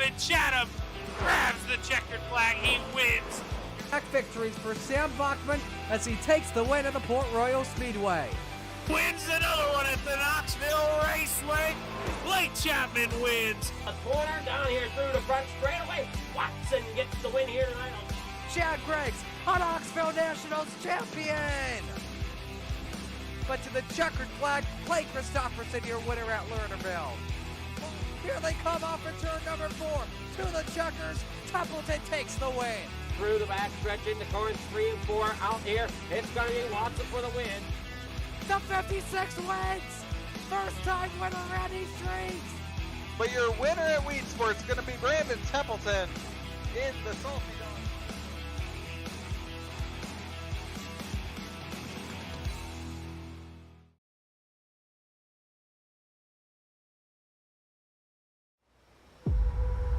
Kevin Chatham grabs the checkered flag. He wins. Tack victories for Sam Bachman as he takes the win at the Port Royal Speedway. Wins another one at the Knoxville Raceway. Blake Chapman wins. A corner down here through the front straightaway. Watson gets the win here tonight. Chad Greggs, a Knoxville Nationals champion. But to the checkered flag, Blake Christopherson, your winner at Lernerville. Here they come off of turn number 4. To the checkers, Templeton takes the win. Through the back stretch into corners 3 and 4 out here. It's going to be Watson for the win. The 56 wins. First time winner Randy Streets. But your winner at Weed Sports is going to be Brandon Templeton in the Salty Dog.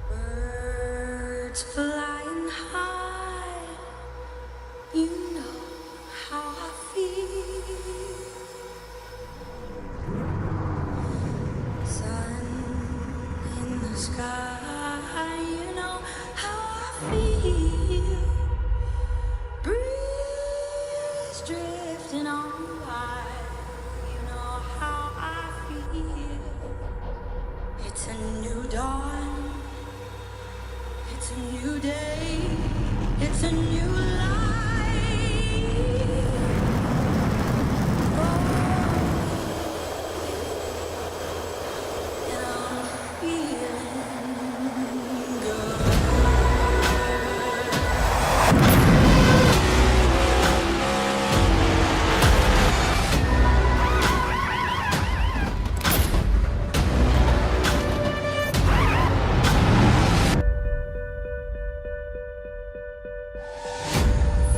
Birds flying high, you know how I feel. Sun in the sky, you know how I feel. Breeze drifting on by, you know how I feel. It's a new dawn. It's a new day, it's a new life. And I'm feeling good.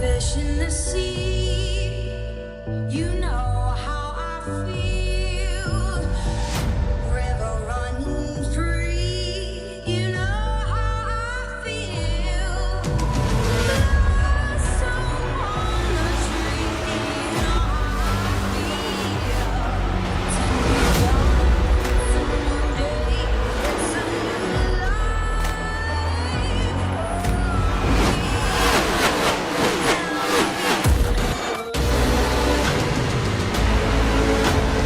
Fish in the sea, you know how I feel. River running free, you know how I feel. Blossom on the tree, you know how I feel. It's a new dawn, it's a new day, it's a new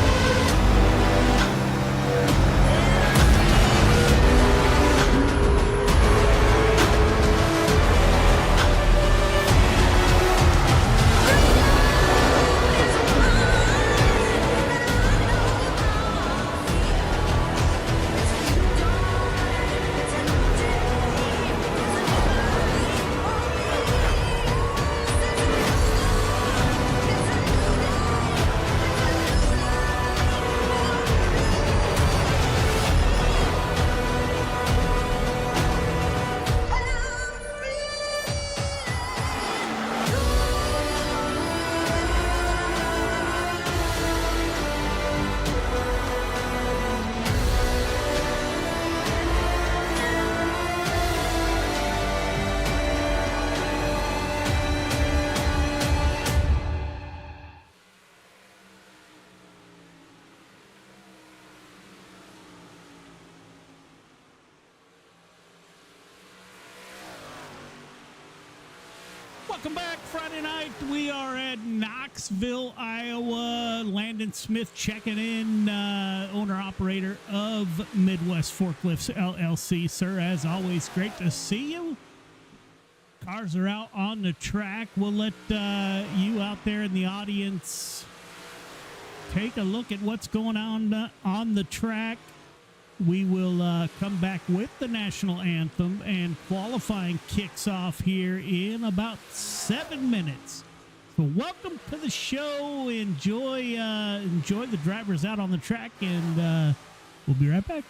life. Welcome back. Friday night, we are at Knoxville, Iowa. Landon Smith checking in, owner-operator of Midwest Forklifts, LLC. Sir, as always, great to see you. Cars are out on the track. We'll let you out there in the audience take a look at what's going on the track. We will come back with the national anthem, and qualifying kicks off here in about 7 minutes. So welcome to the show. Enjoy the drivers out on the track, and we'll be right back.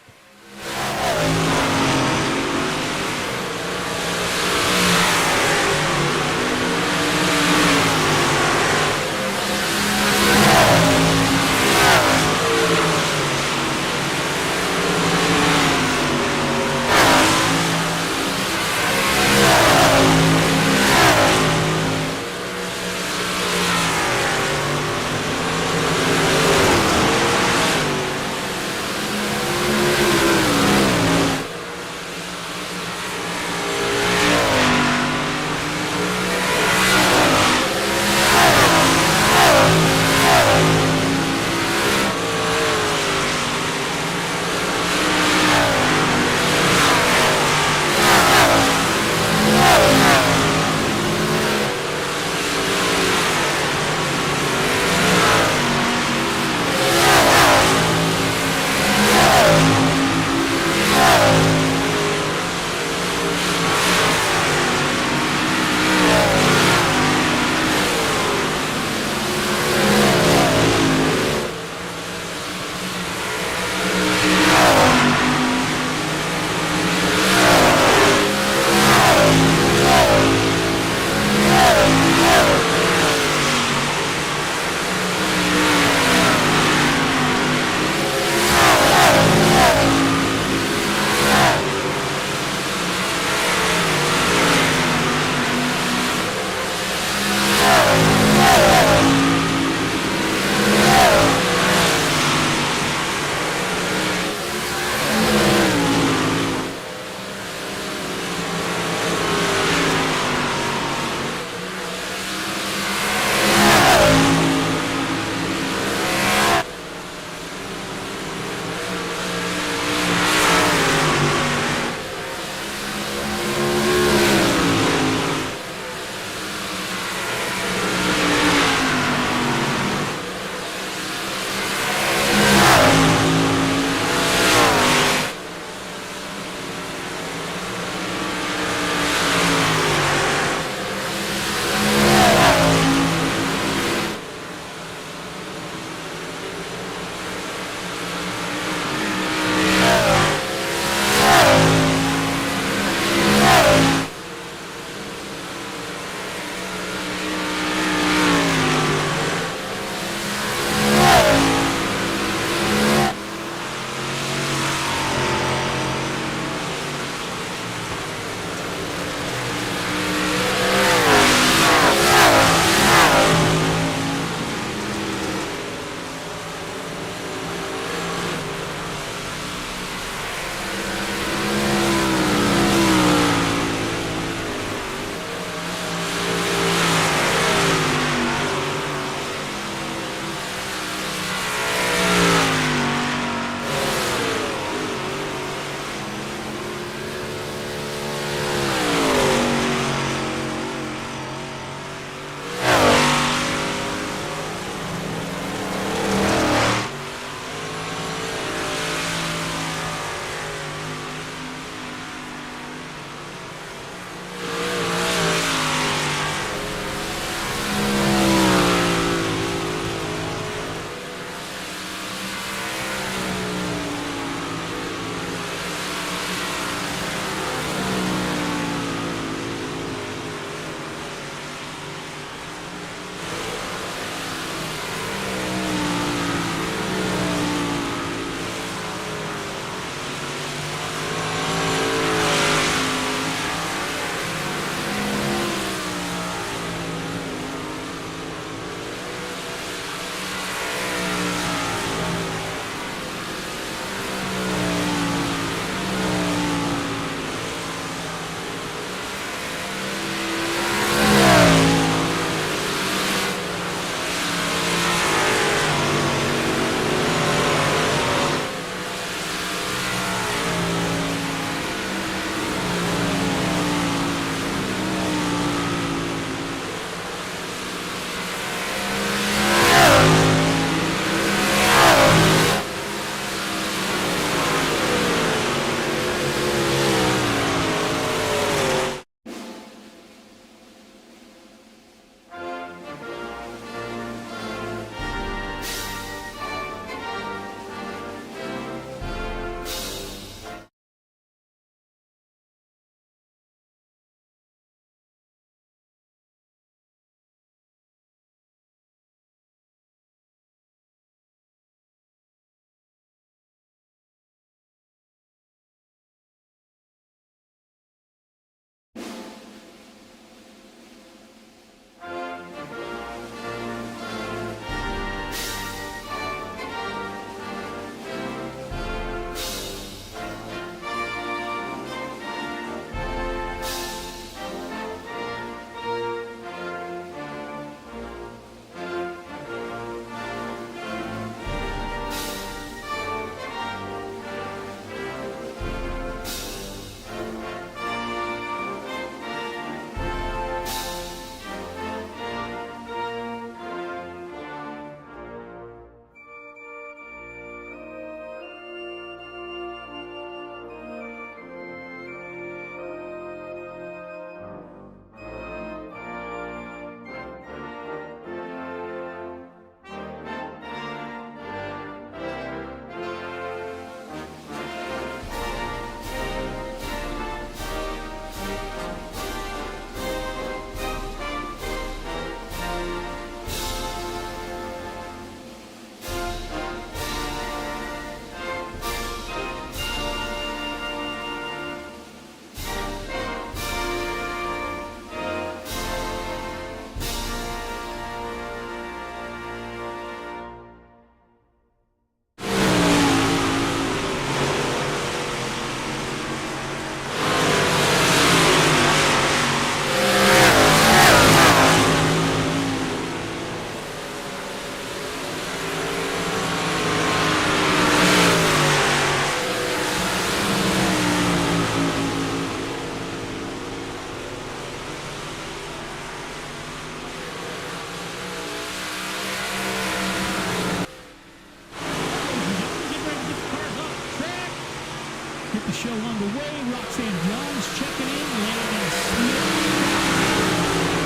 Roxanne Jones checking in. Landon Smith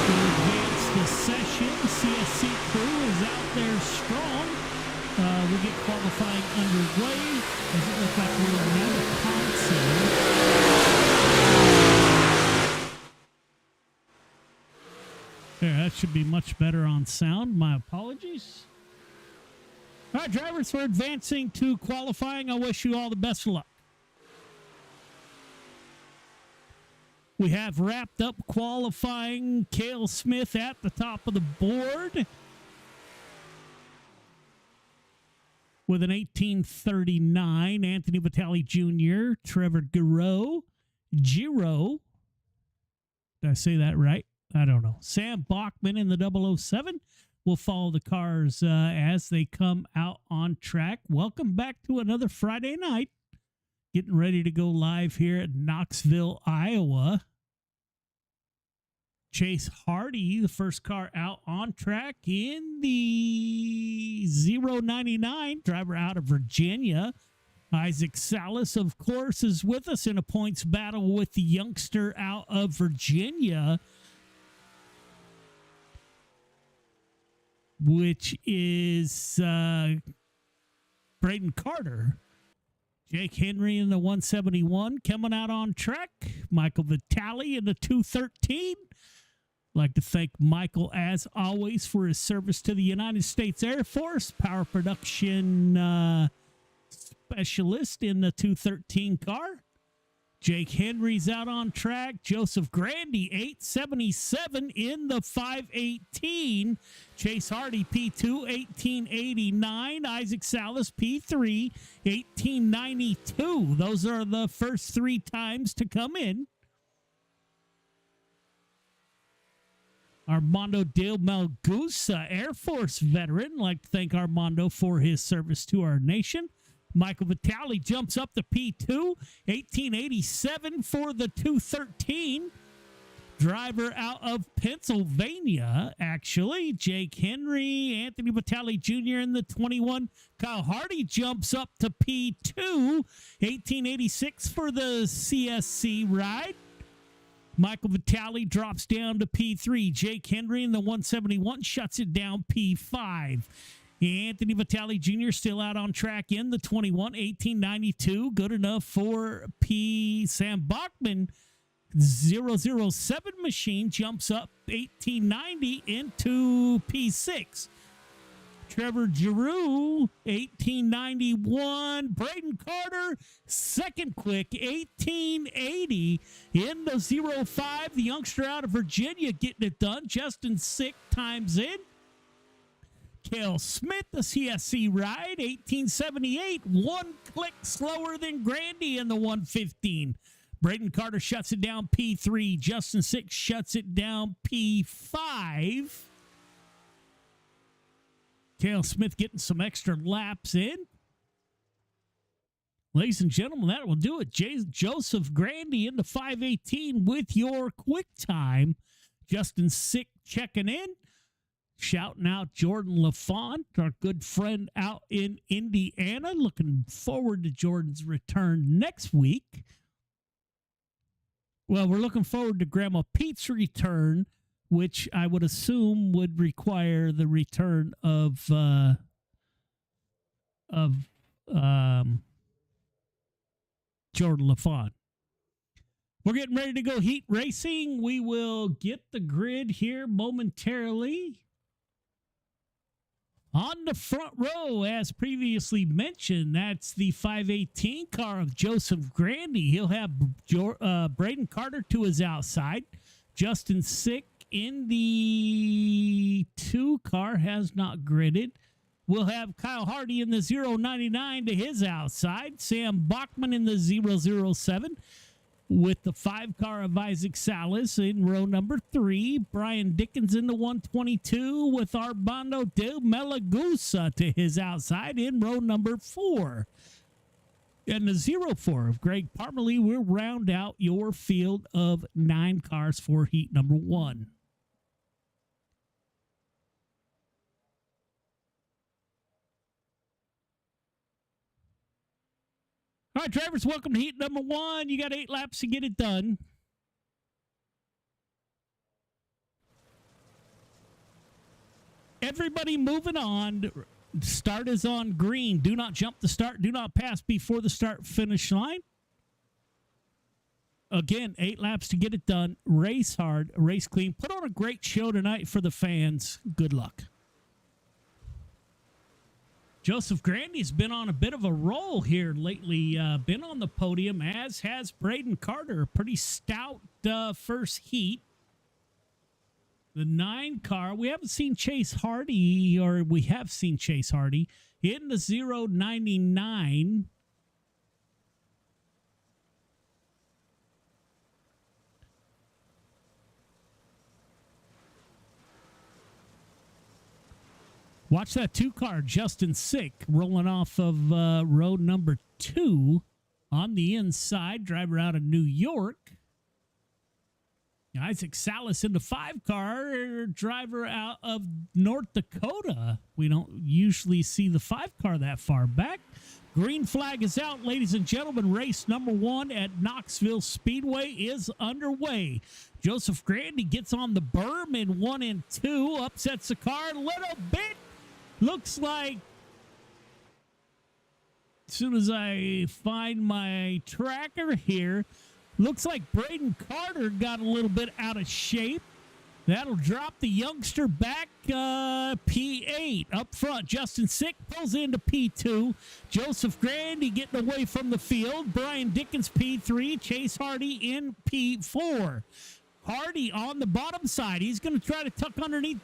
to advance the session. CSC crew is out there strong. We'll get qualifying underway. Does it look like we're now at console? There, that should be much better on sound. My apologies. All right, drivers, we're advancing to qualifying. I wish you all the best of luck. We have wrapped up qualifying. Cale Smith at the top of the board with an 18:39. Anthony Vitale Jr., Trevor Giro. Did I say that right? I don't know. Sam Bachman in the 007. We'll follow the cars as they come out on track. Welcome back to another Friday night. Getting ready to go live here at Knoxville, Iowa. Chase Hardy, the first car out on track in the 099, driver out of Virginia. Isaac Salas, of course, is with us in a points battle with the youngster out of Virginia, which is Braden Carter. Jake Henry in the 171 coming out on track. Michael Vitale in the 213. Like to thank Michael, as always, for his service to the United States Air Force. Power production specialist in the 213 car. Jake Henry's out on track. Joseph Grandy, 877 in the 518. Chase Hardy, P2, 1889. Isaac Salas, P3, 1892. Those are the first three times to come in. Armando Del Malgusa, Air Force veteran. Like to thank Armando for his service to our nation. Michael Vitale jumps up to P2, 1887 for the 213. Driver out of Pennsylvania, actually. Jake Henry, Anthony Vitale Jr. in the 21. Kyle Hardy jumps up to P2, 1886 for the CSC ride. Michael Vitale drops down to P3. Jake Henry in the 171 shuts it down P5. Anthony Vitale Jr. still out on track in the 21, 1892. Good enough for P. Sam Bachman. 007 machine jumps up 1890 into P6. Trevor Giroux, 1891. Braden Carter, second quick, 1880 in the 05. The youngster out of Virginia getting it done. Justin Sick times in. Cale Smith, the CSC ride, 1878. One click slower than Grandy in the 115. Braden Carter shuts it down P3. Justin Sick shuts it down P5. Cale Smith getting some extra laps in. Ladies and gentlemen, that will do it. Joseph Grandy in the 518 with your quick time. Justin Sick checking in. Shouting out Jordan LaFont, our good friend out in Indiana. Looking forward to Jordan's return next week. Well, we're looking forward to Grandma Pete's return, which I would assume would require the return of Jordan LaFont. We're getting ready to go heat racing. We will get the grid here momentarily. On the front row, as previously mentioned, that's the 518 car of Joseph Grandy. He'll have Braden Carter to his outside. Justin Sick in the 2 car has not gridded. We'll have Kyle Hardy in the 099 to his outside. Sam Bachman in the 007. With the 5 car of Isaac Salas in row number 3. Brian Dickens in the 122 with Armando Del Malagusa to his outside in row number 4. And the 04 of Greg Parmalee will round out your field of 9 cars for heat number 1. All right, drivers, welcome to heat number 1. You got 8 laps to get it done. Everybody moving on. Start is on green. Do not jump the start. Do not pass before the start-finish line. Again, 8 laps to get it done. Race hard, race clean. Put on a great show tonight for the fans. Good luck. Joseph Grandy's been on a bit of a roll here lately. Been on the podium, as has Braden Carter. Pretty stout first heat. The 9 car. We haven't seen Chase Hardy, or we have seen Chase Hardy in the 099. Watch that 2 car, Justin Sick, rolling off of road number 2 on the inside. Driver out of New York. Isaac Salas in the 5 car, driver out of North Dakota. We don't usually see the 5 car that far back. Green flag is out, ladies and gentlemen. Race number 1 at Knoxville Speedway is underway. Joseph Grandy gets on the berm in 1 and 2, upsets the car a little bit. Looks like, as soon as I find my tracker here, looks like Braden Carter got a little bit out of shape. That'll drop the youngster back P8. Up front, Justin Sick pulls into P2. Joseph Grandy getting away from the field. Brian Dickens P3. Chase Hardy in P4. Hardy on the bottom side. He's going to try to tuck underneath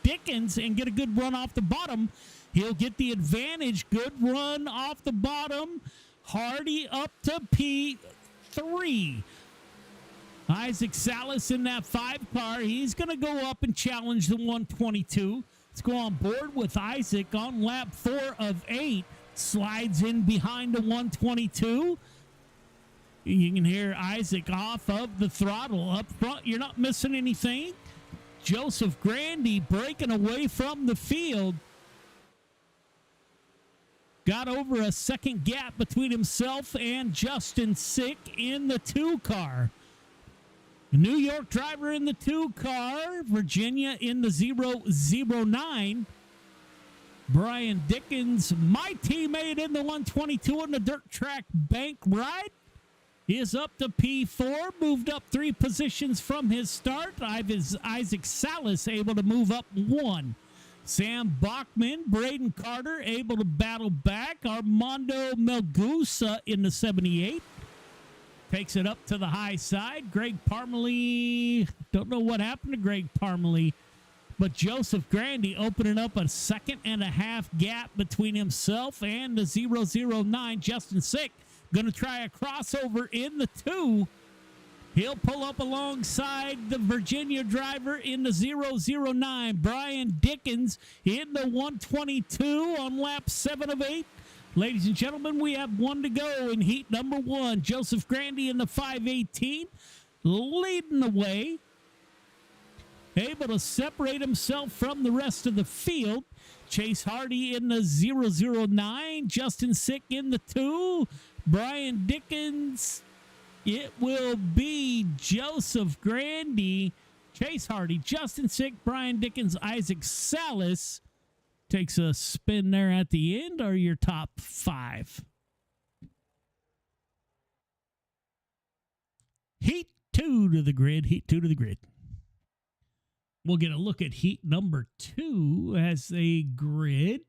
Dickens and get a good run off the bottom. He'll get the advantage. Good run off the bottom. Hardy up to P3. Isaac Salas in that 5 car. He's going to go up and challenge the 122. Let's go on board with Isaac on lap 4 of 8. Slides in behind the 122. You can hear Isaac off of the throttle up front. You're not missing anything. Joseph Grandy breaking away from the field. Got over a second gap between himself and Justin Sick in the 2 car. New York driver in the 2 car. Virginia in the 009. Brian Dickens, my teammate in the 122 on the dirt track bank ride, is up to P4, moved up 3 positions from his start. Isaac Salas able to move up 1. Sam Bachman, Braden Carter able to battle back. Armando Melgusa in the 78 takes it up to the high side. Greg Parmalee, don't know what happened to Greg Parmalee, but Joseph Grandy opening up a 1.5-second gap between himself and the 009. Justin Sick going to try a crossover in the 2. He'll pull up alongside the Virginia driver in the 009. Brian Dickens in the 122 on lap 7 of 8. Ladies and gentlemen, we have 1 to go in heat number 1. Joseph Grandy in the 518 leading the way. Able to separate himself from the rest of the field. Chase Hardy in the 009. Justin Sick in the 2. Brian Dickens. It will be Joseph Grandy, Chase Hardy, Justin Sick, Brian Dickens, Isaac Salas. Takes a spin there at the end, or your top 5. Heat 2 to the grid, heat 2 to the grid. We'll get a look at heat number 2 as a grid.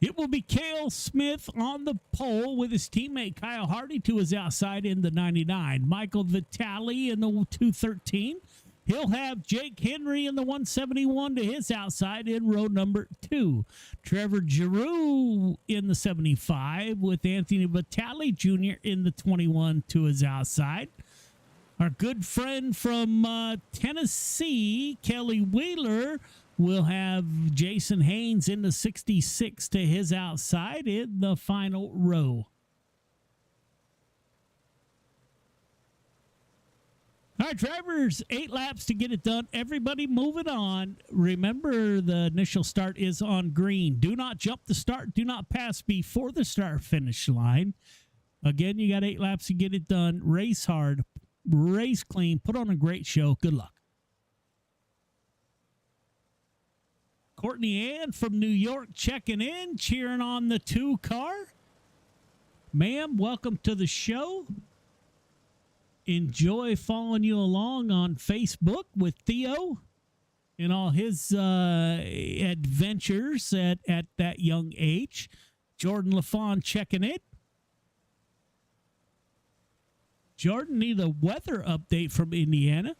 It will be Cale Smith on the pole with his teammate Kyle Hardy to his outside in the 99. Michael Vitale in the 213. He'll have Jake Henry in the 171 to his outside in row number 2. Trevor Giroux in the 75 with Anthony Vitale Jr. in the 21 to his outside. Our good friend from Tennessee, Kelly Wheeler, we'll have Jason Haynes in the 66 to his outside in the final row. All right, drivers, 8 laps to get it done. Everybody moving on. Remember, the initial start is on green. Do not jump the start. Do not pass before the start-finish line. Again, you got 8 laps to get it done. Race hard. Race clean. Put on a great show. Good luck. Courtney Ann from New York checking in, cheering on the 2 car. Ma'am, welcome to the show. Enjoy following you along on Facebook with Theo and all his adventures at that young age. Jordan LaFawn checking in. Jordan, need a weather update from Indiana.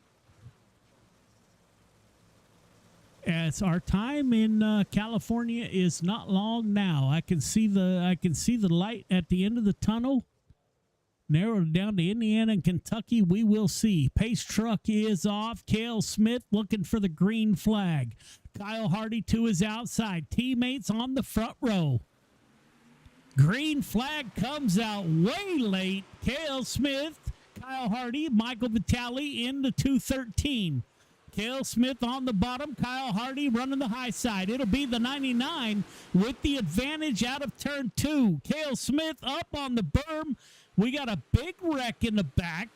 As our time in California is not long now. I can see the light at the end of the tunnel. Narrowed down to Indiana and Kentucky. We will see. Pace truck is off. Cale Smith looking for the green flag. Kyle Hardy to his outside. Teammates on the front row. Green flag comes out way late. Cale Smith, Kyle Hardy, Michael Vitale in the 213. Cale Smith on the bottom. Kyle Hardy running the high side. It'll be the 99 with the advantage out of turn 2. Cale Smith up on the berm. We got a big wreck in the back.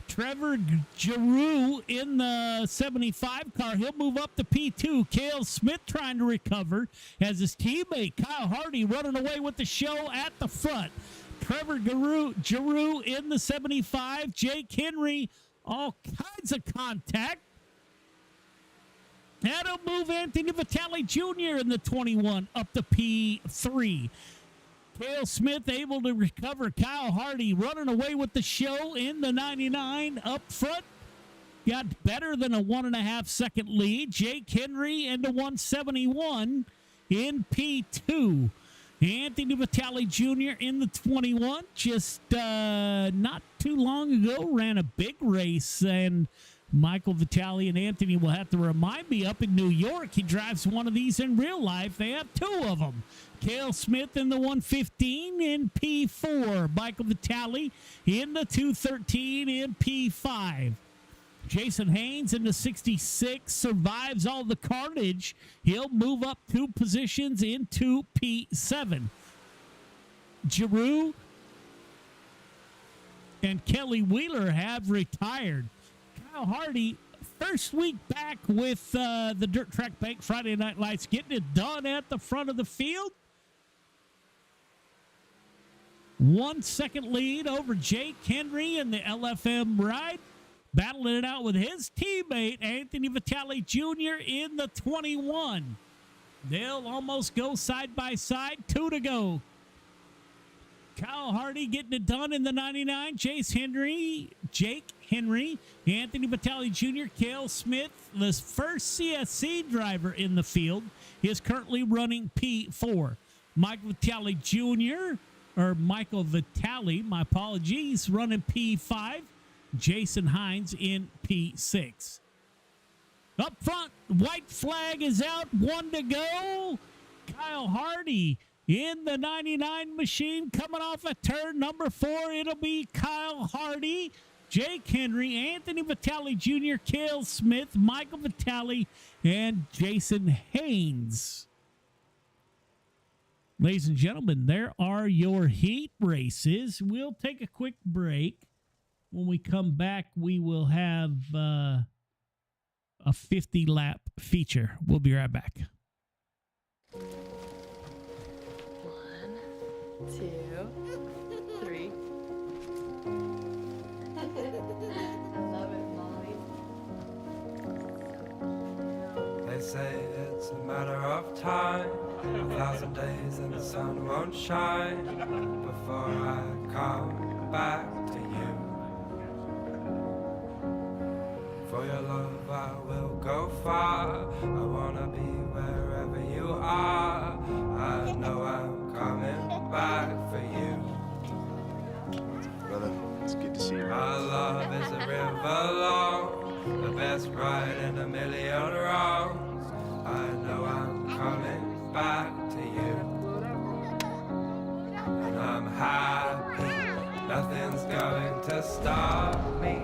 Trevor Giroux in the 75 car. He'll move up to P2. Cale Smith trying to recover as his teammate Kyle Hardy running away with the show at the front. Trevor Giroux in the 75. Jake Henry, all kinds of contact. That'll move Anthony Vitale Jr. in the 21 up to P3. Cale Smith able to recover. Kyle Hardy running away with the show in the 99 up front. Got better than a 1.5 second lead. Jake Henry into 171 in P2. Anthony Vitale Jr. in the 21. Just not too long ago ran a big race, and Michael Vitale and Anthony will have to remind me, up in New York, he drives one of these in real life. They have 2 of them. Cale Smith in the 115 in P4. Michael Vitale in the 213 in P5. Jason Haynes in the 66 survives all the carnage. He'll move up 2 positions into P7. Giroux and Kelly Wheeler have retired. Kyle Hardy, first week back with the Dirt Track Bank Friday Night Lights, getting it done at the front of the field. 1 second lead over Jake Henry in the LFM ride. Battling it out with his teammate, Anthony Vitale Jr. in the 21. They'll almost go side by side. 2 to go. Kyle Hardy getting it done in the 99. Jake Henry, Anthony Vitale Jr., Cale Smith, the first CSC driver in the field, is currently running P4. Michael Vitale, my apologies, running P5. Jason Hines in P6. Up front, white flag is out, 1 to go. Kyle Hardy in the 99 machine coming off at turn number 4. It'll be Kyle Hardy, Jake Henry, Anthony Vitale Jr., Cale Smith, Michael Vitale, and Jason Haynes. Ladies and gentlemen, there are your heat races. We'll take a quick break. When we come back, we will have a 50-lap feature. We'll be right back. 1, 2, 3. I love it, Molly. They say it's a matter of time. 1,000 days and the sun won't shine before I come back to you. For your love I will go far. I wanna be wherever you are. I know I'm coming back for you. Brother, it's good to see you. Our love is a river long, the best ride in a million wrongs. I know I'm coming back to you. And I'm happy, nothing's going to stop me.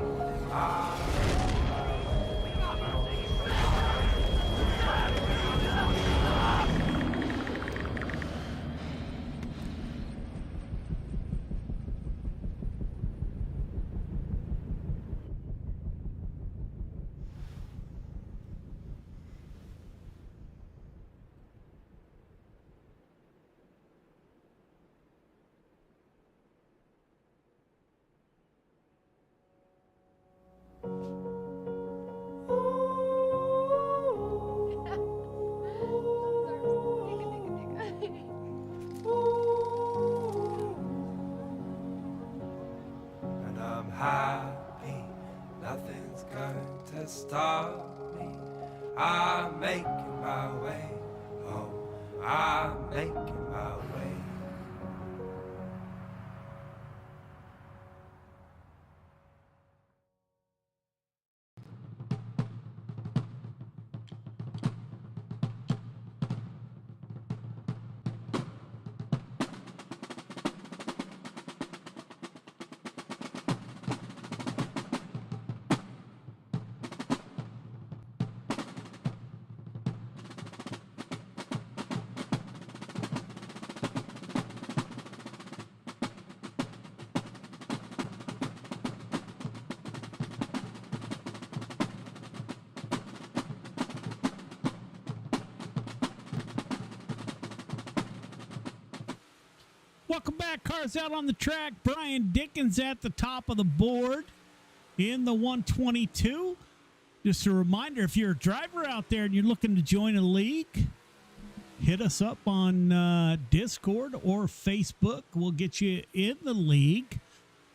I'm making my way. Welcome back. Cars out on the track. Brian Dickens at the top of the board in the 122. Just a reminder, if you're a driver out there and you're looking to join a league, hit us up on Discord or Facebook. We'll get you in the league.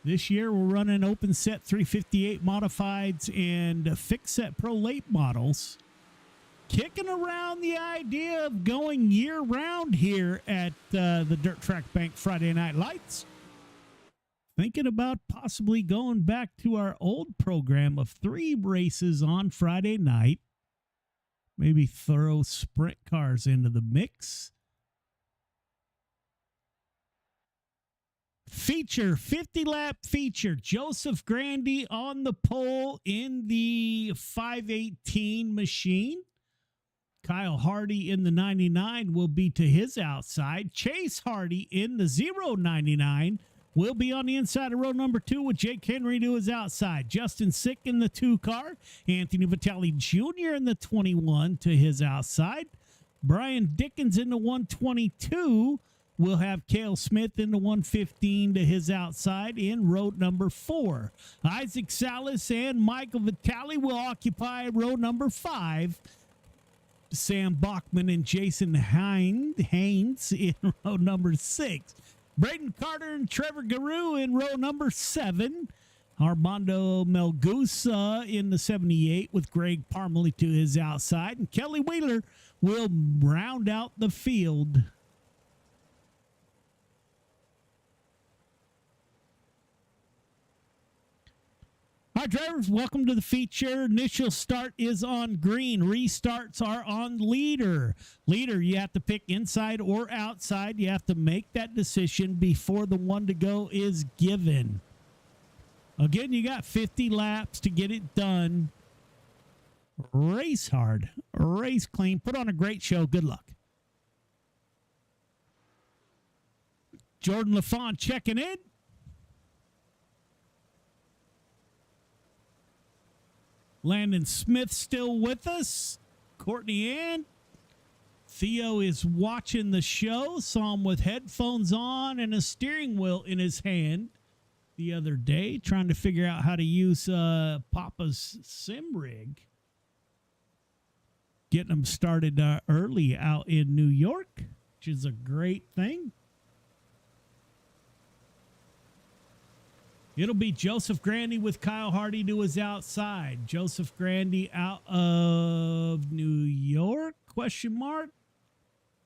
This year we're running open set 358 modifieds and fixed set pro late models. Kicking around the idea of going year-round here at the Dirt Track Bank Friday Night Lights. Thinking about possibly going back to our old program of 3 races on Friday night. Maybe throw sprint cars into the mix. Feature, 50-lap feature. Joseph Grandy on the pole in the 518 machine. Kyle Hardy in the 99 will be to his outside. Chase Hardy in the 099 will be on the inside of row number 2 with Jake Henry to his outside. Justin Sick in the 2 car. Anthony Vitale Jr. in the 21 to his outside. Brian Dickens in the 122 will have Cale Smith in the 115 to his outside in row number 4. Isaac Salas and Michael Vitale will occupy row number 5. Sam Bachman and Jason Haynes in row number 6. Braden Carter and Trevor Garou in row number 7. Armando Melgusa in the 78 with Greg Parmalee to his outside. And Kelly Wheeler will round out the field. All right, drivers, welcome to the feature. Initial start is on green. Restarts are on leader. Leader, you have to pick inside or outside. You have to make that decision before the one to go is given. Again, you got 50 laps to get it done. Race hard. Race clean. Put on a great show. Good luck. Jordan LaFont checking in. Landon Smith still with us. Courtney Ann. Theo is watching the show. Saw him with headphones on and a steering wheel in his hand the other day, trying to figure out how to use Papa's sim rig. Getting them started early out in New York, which is a great thing. It'll be Joseph Grandy with Kyle Hardy to his outside. Joseph Grandy out of New York, question mark.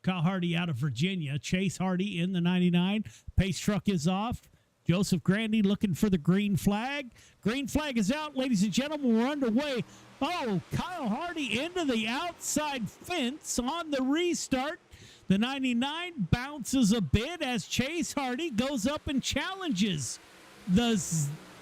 Kyle Hardy out of Virginia. Chase Hardy in the 99. Pace truck is off. Joseph Grandy looking for the green flag. Green flag is out, ladies and gentlemen. We're underway. Oh, Kyle Hardy into the outside fence on the restart. The 99 bounces a bit as Chase Hardy goes up and challenges the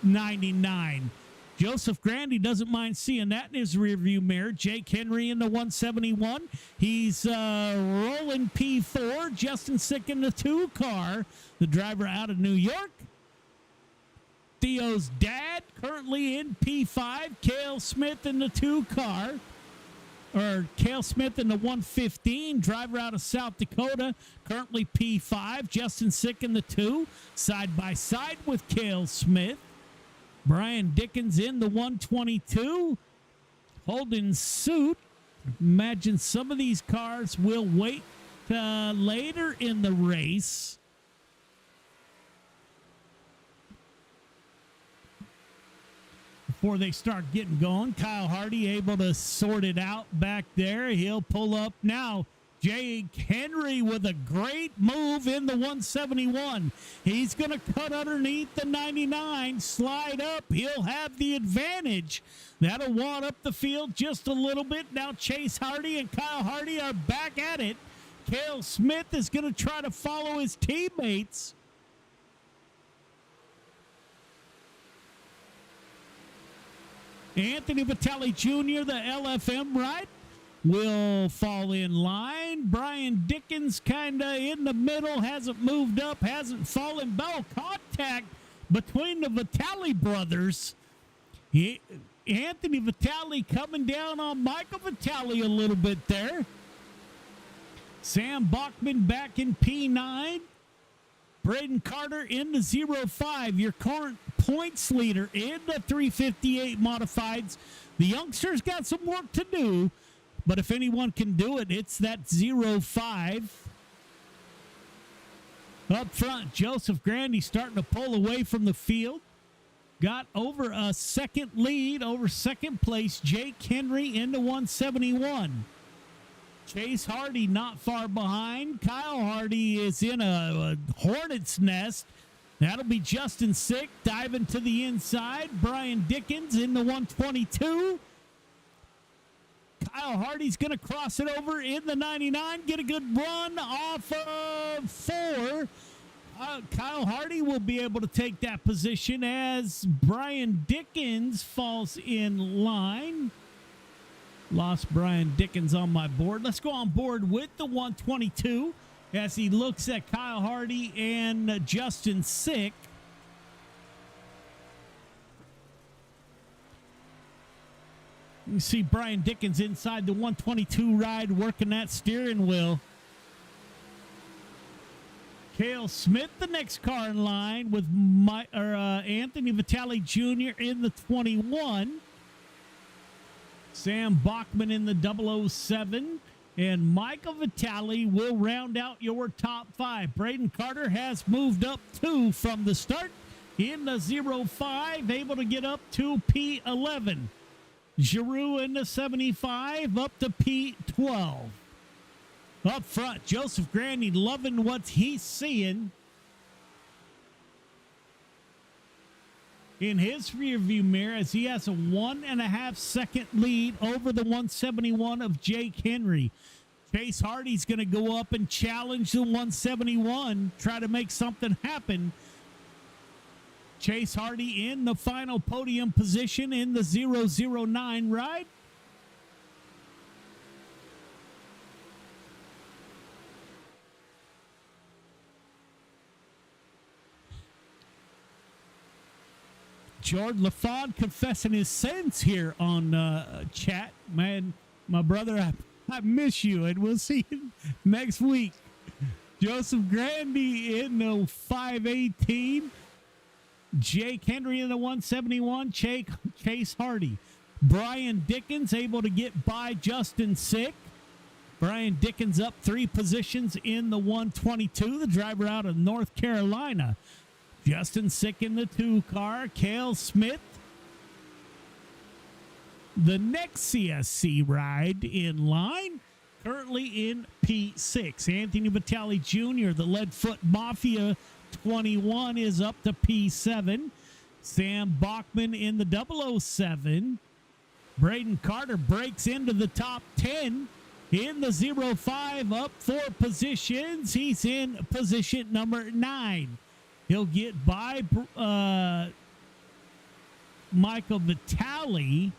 99. Joseph Grandy doesn't mind seeing that in his rearview mirror. Jake Henry in the 171. He's rolling P4. Justin Sick in the 2 car. The driver out of New York. Theo's dad currently in P5. Cale Smith in the 2 car. Or Cale Smith in the 115, driver out of South Dakota, currently P5. Justin Sick in the 2, side by side with Cale Smith. Brian Dickens in the 122, holding suit. Imagine some of these cars will wait later in the race. Before they start getting going, Kyle Hardy able to sort it out back there. He'll pull up now Jake Henry with a great move in the 171. He's going to cut underneath the 99, slide up. He'll have the advantage. That'll wad up the field just a little bit. Now Chase Hardy and Kyle Hardy are back at it. Cale Smith is going to try to follow his teammates. Anthony Vitale Jr., the LFM ride, will fall in line. Brian Dickens kind of in the middle, hasn't moved up, hasn't fallen. Bell contact between the Vitale brothers. Anthony Vitale coming down on Michael Vitale a little bit there. Sam Bachman back in P9. Braden Carter in the 05, your current points leader in the 358 modifieds. The youngsters got some work to do, but if anyone can do it, it's that 05. Up front, Joseph Grandy starting to pull away from the field. Got over a second lead, over second place. Jake Henry into 171. Chase Hardy not far behind. Kyle Hardy is in a hornet's nest. That'll be Justin Sick diving to the inside. Brian Dickens in the 122. Kyle Hardy's going to cross it over in the 99. Get a good run off of 4. Kyle Hardy will be able to take that position as Brian Dickens falls in line. Lost Brian Dickens on my board. Let's go on board with the 122 as he looks at Kyle Hardy and Justin Sick. You see Brian Dickens inside the 122 ride working that steering wheel. Cale Smith, the next car in line with Anthony Vitale Jr. in the 21. Sam Bachman in the 007, and Michael Vitale will round out your top 5. Braden Carter has moved up 2 from the start in the 05, able to get up to P11. Giroux in the 75, up to P12. Up front, Joseph Grandy loving what he's seeing in his rearview mirror as he has a 1.5 second lead over the 171 of Jake Henry. Chase Hardy's going to go up and challenge the 171, try to make something happen. Chase Hardy in the final podium position in the 009 ride. Jordan LaFond confessing his sins here on chat. Man, my brother, I miss you, and we'll see you next week. Joseph Grandy in the 518. Jake Henry in the 171. Chase Hardy. Brian Dickens able to get by Justin Sick. Brian Dickens up 3 positions in the 122. The driver out of North Carolina. Justin Sick in the 2 car. Cale Smith. The next CSC ride in line. Currently in P6. Anthony Vitale Jr., the Leadfoot Mafia 21, is up to P7. Sam Bachman in the 007. Braden Carter breaks into the top 10 in the 05, up 4 positions. He's in position number 9. He'll get by Michael Vitale.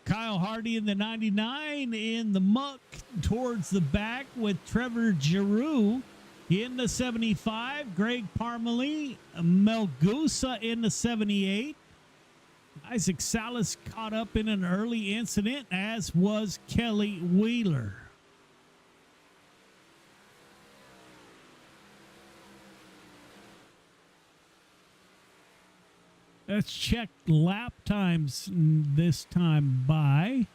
Kyle Hardy in the 99 in the muck towards the back with Trevor Giroux in the 75. Greg Parmalee, Melgusa in the 78. Isaac Salas caught up in an early incident, as was Kelly Wheeler. Let's check lap times this time by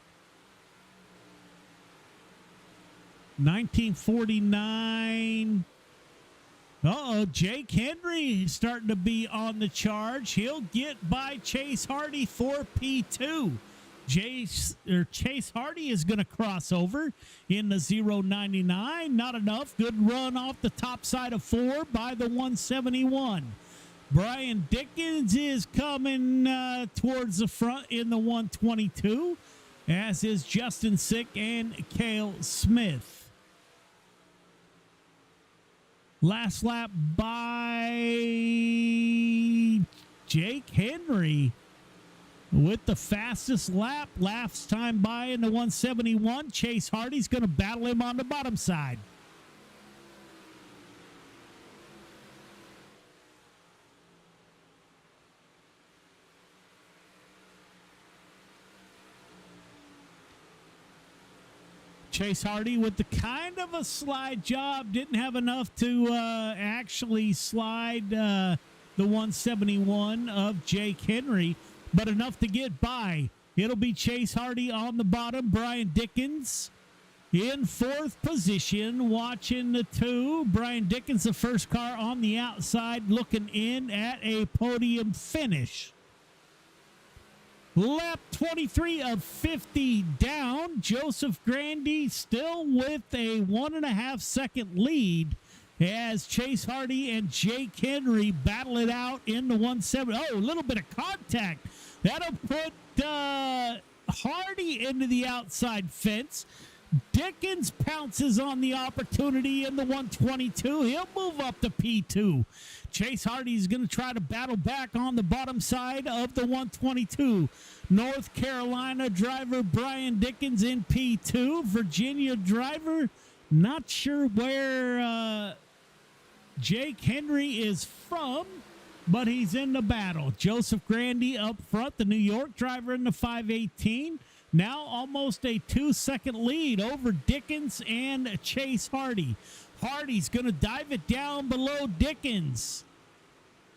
1949. Jake Henry starting to be on the charge. He'll get by Chase Hardy for P2. Chase Hardy is going to cross over in the 099. Not enough. Good run off the top side of 4 by the 171. Brian Dickens is coming towards the front in the 122, as is Justin Sick and Cale Smith. Last lap by Jake Henry with the fastest lap. Last time by in the 171. Chase Hardy's going to battle him on the bottom side. Chase Hardy with the kind of a slide job. Didn't have enough to actually slide the 171 of Jake Henry, but enough to get by. It'll be Chase Hardy on the bottom. Brian Dickens in 4th position, watching the 2. Brian Dickens, the first car on the outside, looking in at a podium finish. Lap 23 of 50 down. Joseph Grandy still with a 1.5 second lead as Chase Hardy and Jake Henry battle it out in the 170. Oh, a little bit of contact. That'll put Hardy into the outside fence. Dickens pounces on the opportunity in the 122. He'll move up to P2. Chase Hardy's going to try to battle back on the bottom side of the 122. North Carolina driver Brian Dickens in P2. Virginia driver, not sure where Jake Henry is from, but he's in the battle. Joseph Grandy up front, the New York driver in the 518. Now almost a 2-second lead over Dickens and Chase Hardy. Hardy's going to dive it down below Dickens.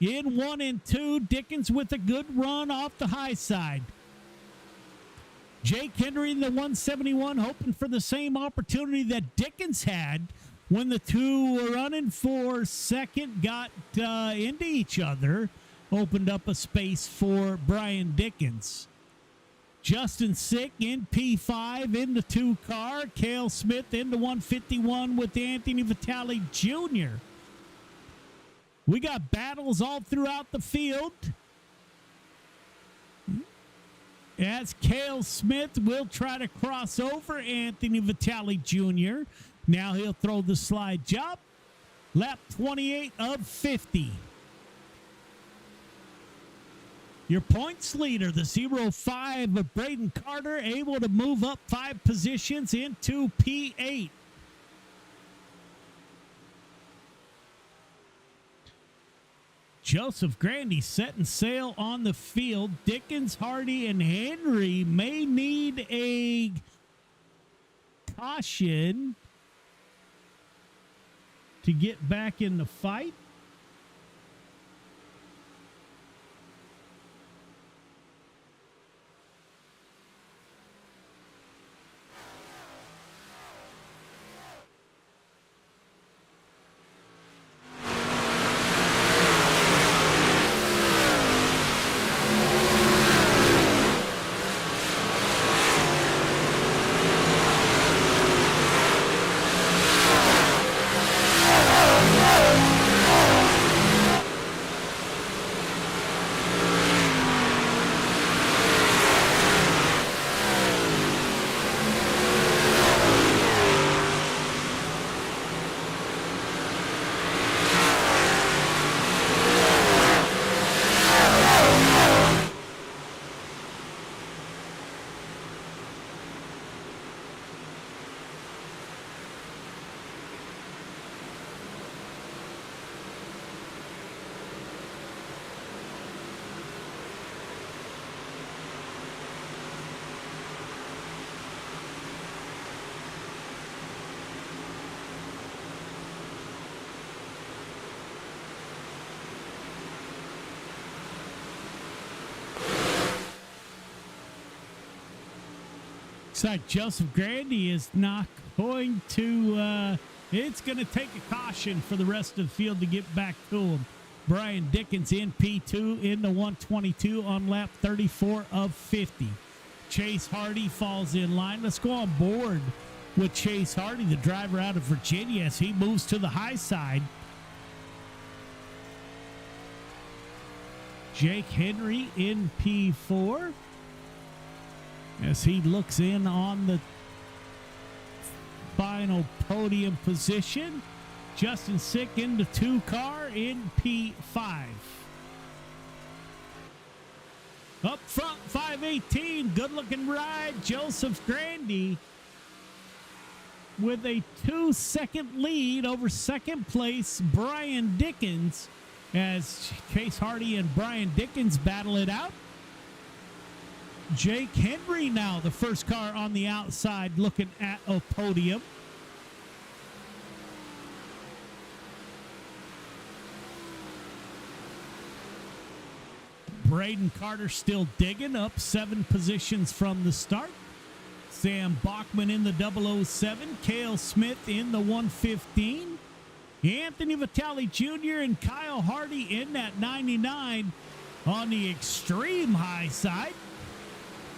In 1 and 2, Dickens with a good run off the high side. Jake Henry in the 171 hoping for the same opportunity that Dickens had when the two were running for second, got into each other, opened up a space for Brian Dickens. Justin Sick in P5 in the 2 car. Cale Smith in the 151 with Anthony Vitale Jr. We got battles all throughout the field, as Cale Smith will try to cross over Anthony Vitale Jr. Now he'll throw the slide job. Lap 28 of 50. Your points leader, the 05 of Braden Carter, able to move up 5 positions into P8. Joseph Grandy setting sail on the field. Dickens, Hardy, and Henry may need a caution to get back in the fight. Looks like Joseph Grandy is not going to, it's going to take a caution for the rest of the field to get back to him. Brian Dickens in P2 in the 122 on lap 34 of 50. Chase Hardy falls in line. Let's go on board with Chase Hardy, the driver out of Virginia, as he moves to the high side. Jake Henry in P4 as he looks in on the final podium position. Justin Sick in the 2 car in P5. Up front, 518, good-looking ride. Joseph Grandy with a 2-second lead over second place Brian Dickens, as Chase Hardy and Brian Dickens battle it out. Jake Henry now the first car on the outside looking at a podium. Braden Carter still digging up 7 positions from the start. Sam Bachman in the 007. Cale Smith in the 115. Anthony Vitale Jr. and Kyle Hardy in that 99 on the extreme high side.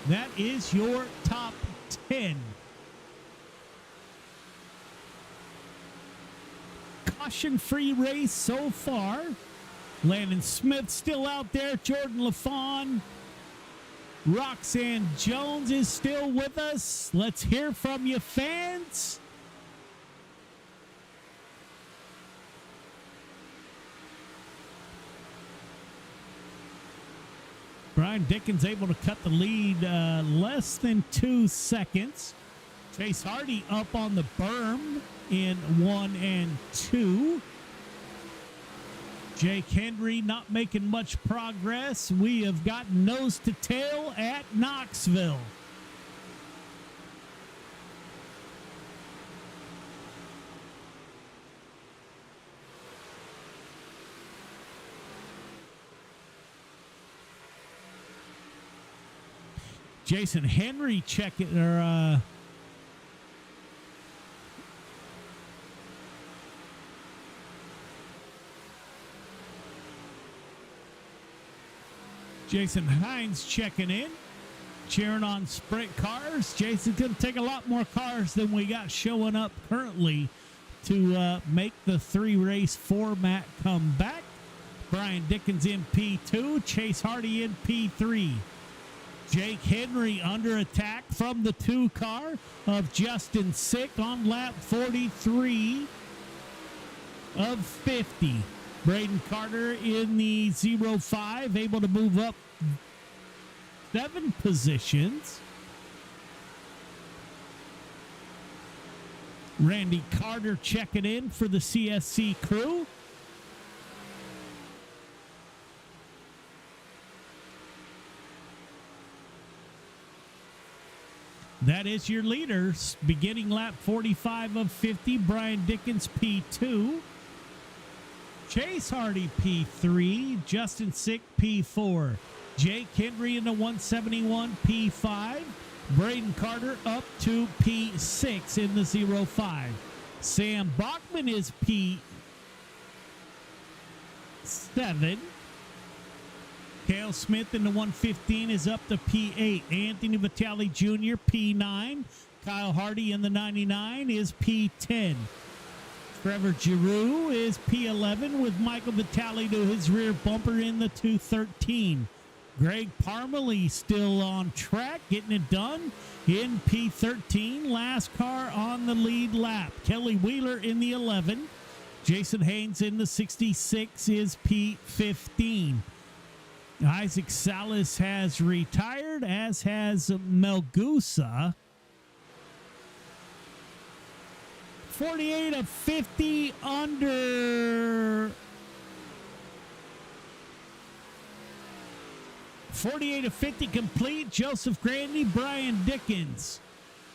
That is your top 10. Caution-free race so far. Landon Smith still out there. Jordan LaFawn. Roxanne Jones is still with us. Let's hear from you, fans. Brian Dickens able to cut the lead less than 2 seconds. Chase Hardy up on the berm in 1 and 2. Jake Henry not making much progress. We have got nose to tail at Knoxville. Jason Henry checking, or Jason Hines checking in, cheering on sprint cars. Jason's going to take a lot more cars than we got showing up currently to make the 3-race format come back. Brian Dickens in P2, Chase Hardy in P3. Jake Henry under attack from the 2 car of Justin Sick on lap 43 of 50. Braden Carter in the 05, able to move up 7 positions. Randy Carter checking in for the CSC crew. That is your leaders. Beginning lap 45 of 50, Brian Dickens P2. Chase Hardy P3, Justin Sick P4. Jake Henry in the 171 P5. Braden Carter up to P6 in the 05. Sam Bachman is P7. Cale Smith in the 115 is up to P8. Anthony Vitale Jr. P9. Kyle Hardy in the 99 is P10. Trevor Giroux is P11 with Michael Vitale to his rear bumper in the 213. Greg Parmalee still on track, getting it done in P13. Last car on the lead lap. Kelly Wheeler in the 11. Jason Haynes in the 66 is P15. Isaac Salas has retired, as has Melgusa. 48 of 50 under. 48 of 50 complete. Joseph Grandy, Brian Dickens.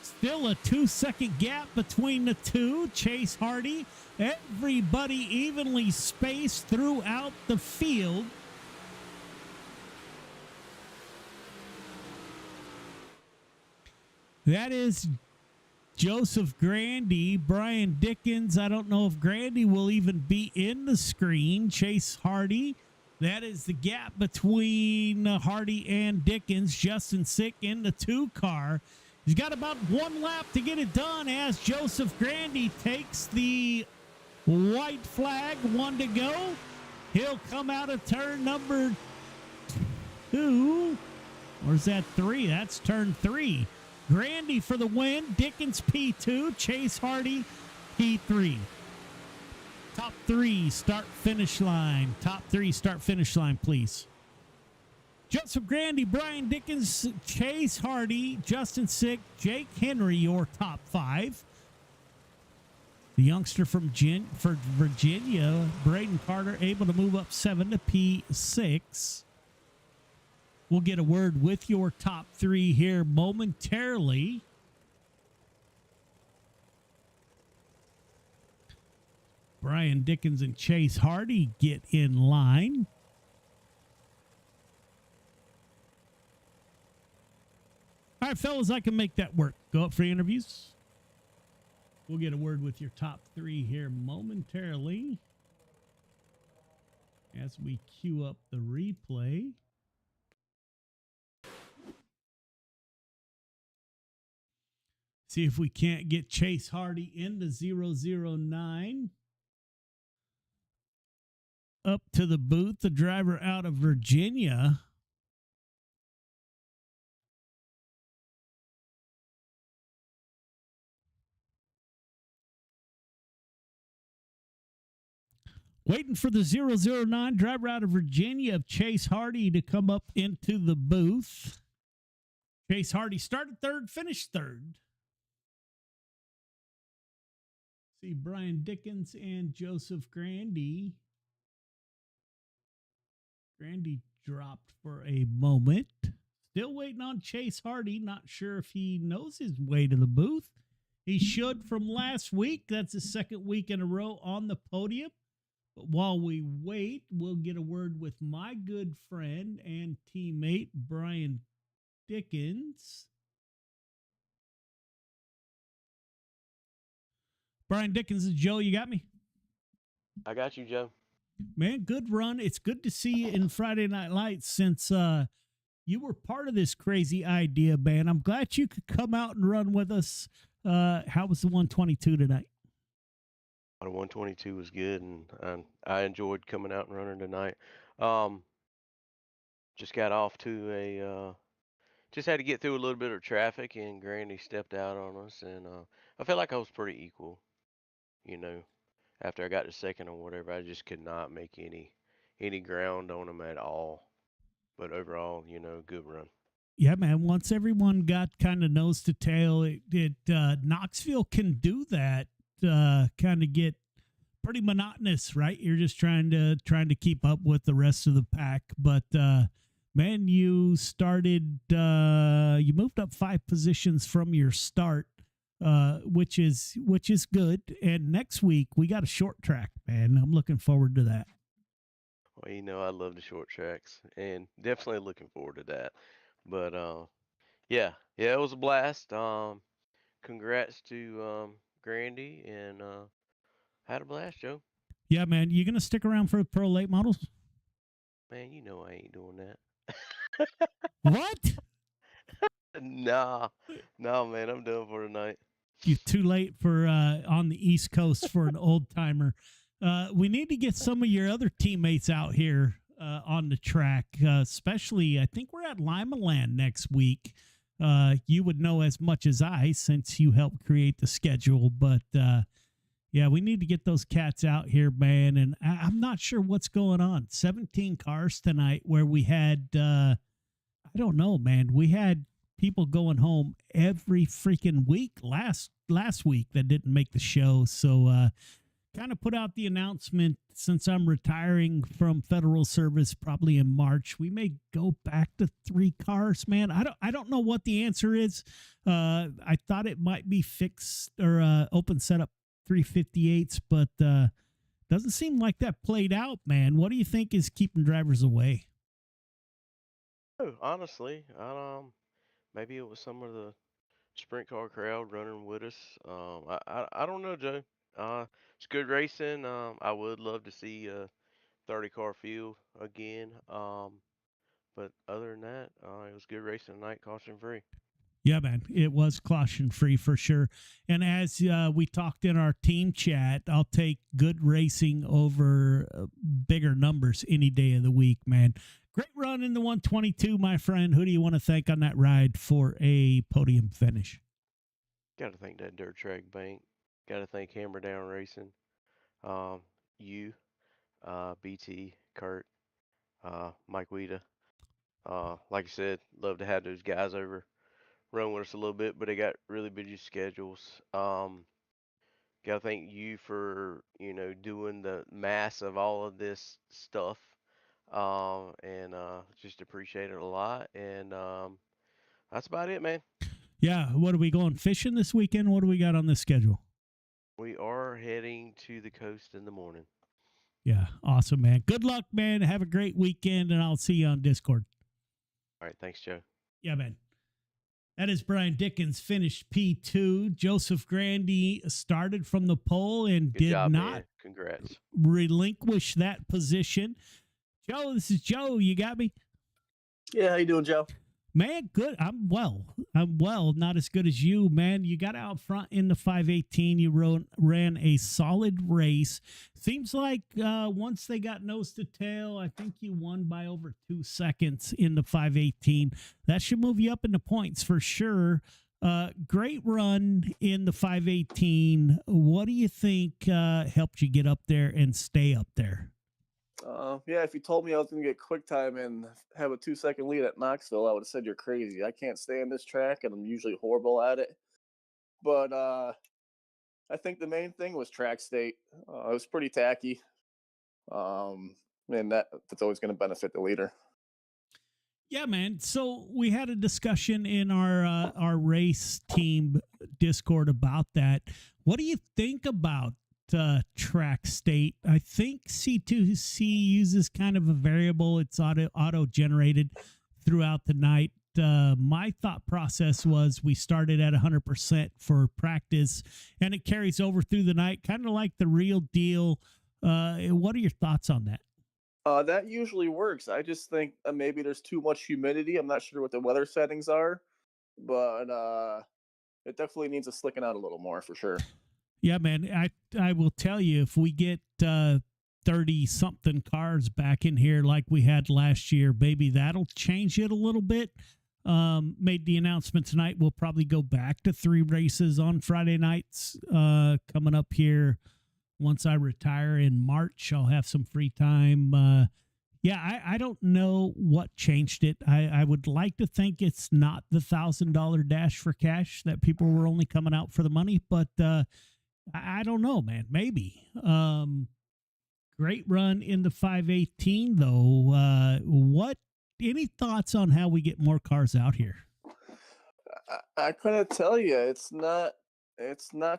Still a 2-second gap between the two. Chase Hardy. Everybody evenly spaced throughout the field. That is Joseph Grandy, Brian Dickens. I don't know if Grandy will even be in the screen. Chase Hardy That is the gap between Hardy and Dickens. Justin Sick in the 2 car. He's got about 1 lap to get it done as Joseph Grandy takes the white flag. 1 to go. He'll come out of turn number 2. Or is that 3? That's turn 3. Grandy for the win. Dickens P2. Chase Hardy P3. Top 3 start finish line. Top 3 start finish line, please. Joseph Grandy, Brian Dickens, Chase Hardy, Justin Sick, Jake Henry, your top 5. The youngster from Virginia, Braden Carter, able to move up 7 to P6. We'll get a word with your top 3 here momentarily. Brian Dickens and Chase Hardy get in line. All right, fellas, I can make that work. Go up for interviews. We'll get a word with your top 3 here momentarily as we queue up the replay. See if we can't get Chase Hardy into 009. Up to the booth, the driver out of Virginia. Waiting for the 009 driver out of Virginia of Chase Hardy to come up into the booth. Chase Hardy started 3rd, finished 3rd. See Brian Dickens and Joseph Grandy. Grandy dropped for a moment. Still waiting on Chase Hardy. Not sure if he knows his way to the booth. He should from last week. That's the 2nd week in a row on the podium. But while we wait, we'll get a word with my good friend and teammate, Brian Dickens. Brian Dickens and Joe, you got me? I got you, Joe. Man, good run. It's good to see you in Friday Night Lights since you were part of this crazy idea, man. I'm glad you could come out and run with us. How was the 122 tonight? The 122 was good, and I enjoyed coming out and running tonight. Just got off to just had to get through a little bit of traffic, and Grandy stepped out on us, and I felt like I was pretty equal, you know. After I got to 2nd or whatever, I just could not make any ground on him at all. But overall, good run. Yeah, man. Once everyone got kind of nose to tail, Knoxville can do that. Kind of get pretty monotonous, right? You're just trying to keep up with the rest of the pack. But man, you moved up 5 positions from your start. Which is good. And next week we got a short track, man. I'm looking forward to that. Well, I love the short tracks, and definitely looking forward to that. But yeah, it was a blast. Congrats to Grandy, and had a blast, Joe. Yeah, man. You gonna stick around for the Pro Late Models? Man, I ain't doing that. What? Nah, man, I'm done for tonight. You're too late for on the East Coast for an old timer. We need to get some of your other teammates out here on the track, especially I think we're at Lima Land next week. You would know as much as I since you helped create the schedule, but yeah, we need to get those cats out here, man. And I'm not sure what's going on. 17 cars tonight where we had, I don't know, man. We had people going home every freaking week last week that didn't make the show. So kind of put out the announcement, since I'm retiring from federal service probably in March, we may go back to 3 cars, man. I don't know what the answer is. I thought it might be fixed or open setup 358s, but doesn't seem like that played out, man. What do you think is keeping drivers away? Oh, honestly, maybe it was some of the sprint car crowd running with us. I don't know, Joe. It's good racing. I would love to see 30-car field again. But other than that, it was good racing tonight, caution free. Yeah, man, it was caution free for sure. And as we talked in our team chat, I'll take good racing over bigger numbers any day of the week, man. Great run in the 122, my friend. Who do you want to thank on that ride for a podium finish? Got to thank that dirt track bank. Got to thank Hammer Down Racing. You, BT, Kurt, Mike Weeda. Like I said, love to have those guys over, run with us a little bit, but they got really busy schedules. Gotta thank you for, doing the mass of all of this stuff. And just appreciate it a lot. And that's about it, man. Yeah, what are we going fishing this weekend? What do we got on the schedule? We are heading to the coast in the morning. Yeah, awesome, man. Good luck, man. Have a great weekend, and I'll see you on Discord. All right, thanks, Joe. Yeah, man. That is Brian Dickens, finished P2. Joseph Grandy started from the pole and Good did job, not man. Congrats. relinquish that position. Joe, this is Joe. You got me? Yeah, how you doing, Joe? Man, good. I'm well. Not as good as you, man. You got out front in the 518. You ran a solid race. Seems like once they got nose to tail, I think you won by over 2 seconds in the 518. That should move you up in the points for sure. Great run in the 518. What do you think helped you get up there and stay up there? Yeah, if you told me I was going to get quick time and have a 2-second lead at Knoxville, I would have said you're crazy. I can't stand this track, and I'm usually horrible at it. But I think the main thing was track state. It was pretty tacky, and that's always going to benefit the leader. Yeah, man. So we had a discussion in our race team Discord about that. What do you think about track state? I think C2C uses kind of a variable. It's auto generated throughout the night. My thought process was we started at 100% for practice, and it carries over through the night, kind of like the real deal. What are your thoughts on that? That usually works. I just think maybe there's too much humidity. I'm not sure what the weather settings are, but it definitely needs to slicken out a little more for sure. Yeah, man, I will tell you, if we get 30-something cars back in here like we had last year, baby, that'll change it a little bit. Made the announcement tonight. We'll probably go back to 3 races on Friday nights coming up here. Once I retire in March, I'll have some free time. I don't know what changed it. I would like to think it's not the $1,000 dash for cash that people were only coming out for the money, but I don't know, man. Maybe. Great run in the 518, though. Any thoughts on how we get more cars out here? I couldn't tell you. It's not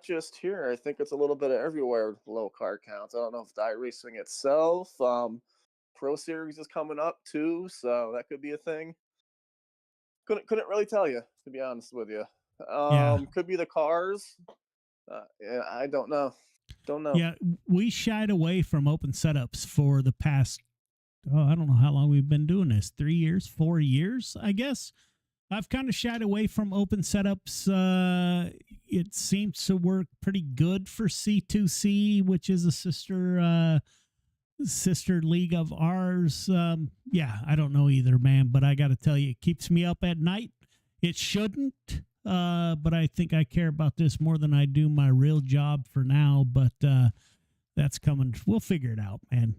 just here. I think it's a little bit of everywhere. Low car counts. I don't know if the iRacing itself. Pro Series is coming up too, so that could be a thing. Couldn't really tell you, to be honest with you. Could be the cars. Yeah, I don't know. Yeah, we shied away from open setups for the past, I don't know how long we've been doing this. 3 years, 4 years, I guess. I've kind of shied away from open setups. It seems to work pretty good for C2C, which is a sister league of ours. I don't know either, man, but I got to tell you, it keeps me up at night. It shouldn't. But I think I care about this more than I do my real job for now. But that's coming. We'll figure it out, man.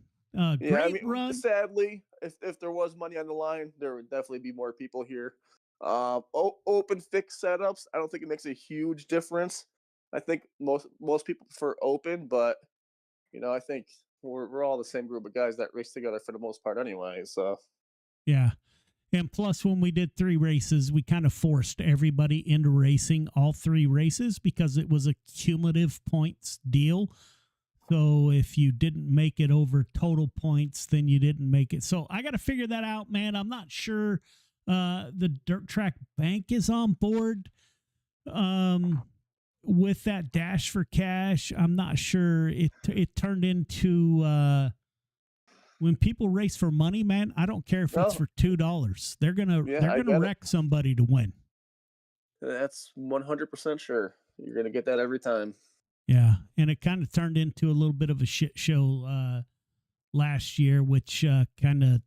Great run. Sadly, if there was money on the line, there would definitely be more people here. Open fixed setups, I don't think it makes a huge difference. I think most people prefer open, but I think we're all the same group of guys that race together for the most part anyway. So yeah. And plus, when we did 3 races, we kind of forced everybody into racing all 3 races because it was a cumulative points deal. So if you didn't make it over total points, then you didn't make it. So I got to figure that out, man. I'm not sure the dirt track bank is on board with that dash for cash. I'm not sure. It turned into when people race for money, man, I don't care if it's for $2. They're gonna wreck somebody to win. That's 100% sure. You're gonna get that every time. Yeah, and it kind of turned into a little bit of a shit show last year, which kind of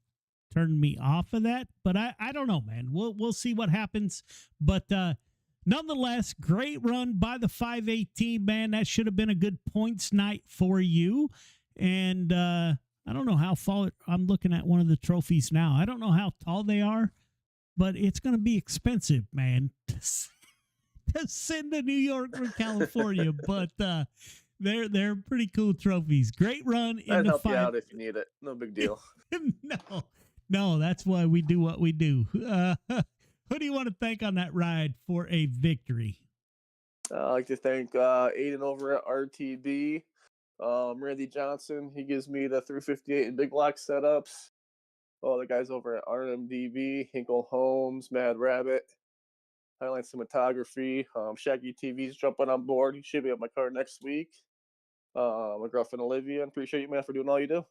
turned me off of that. But I don't know, man. We'll see what happens. But nonetheless, great run by the 518, man. That should have been a good points night for you. And I don't know how far. I'm looking at one of the trophies now. I don't know how tall they are, but it's going to be expensive, man, to send to New York from California. But they're pretty cool trophies. Great run in I'd the help you out if you need it. No big deal. No, that's why we do what we do. Who do you want to thank on that ride for a victory? I'd like to thank Aiden over at RTB. Randy Johnson, he gives me the 358 and big block setups. All the guys over at RMDB, Hinkle Holmes, Mad Rabbit, Highline Cinematography, Shaggy TV's jumping on board. He should be at my car next week. My girlfriend Olivia, I appreciate you, man, for doing all you do.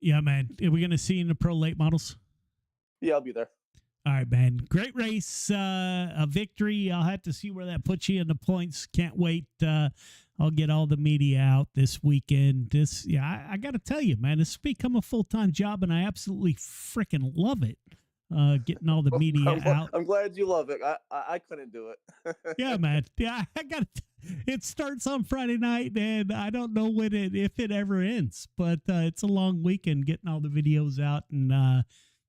Yeah, man. Are we going to see you in the pro late models? Yeah, I'll be there. All right, man. Great race, a victory. I'll have to see where that puts you in the points. Can't wait. I'll get all the media out this weekend. I got to tell you, man, this has become a full-time job, and I absolutely freaking love it. Getting all the media out. I'm glad you love it. I couldn't do it. Yeah, man. Yeah, I got it. Starts on Friday night, and I don't know if it ever ends. But it's a long weekend getting all the videos out, and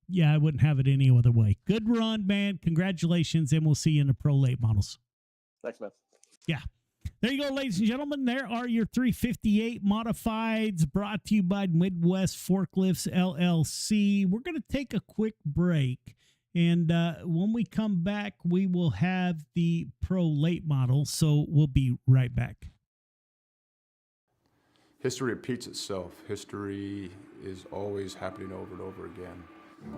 yeah, I wouldn't have it any other way. Good run, man. Congratulations, and we'll see you in the pro late models. Thanks, man. Yeah. There you go, ladies and gentlemen. There are your 358 modifieds brought to you by Midwest Forklifts LLC. We're going to take a quick break, and when we come back, we will have the pro late model, so we'll be right back. History repeats itself. History is always happening over and over again.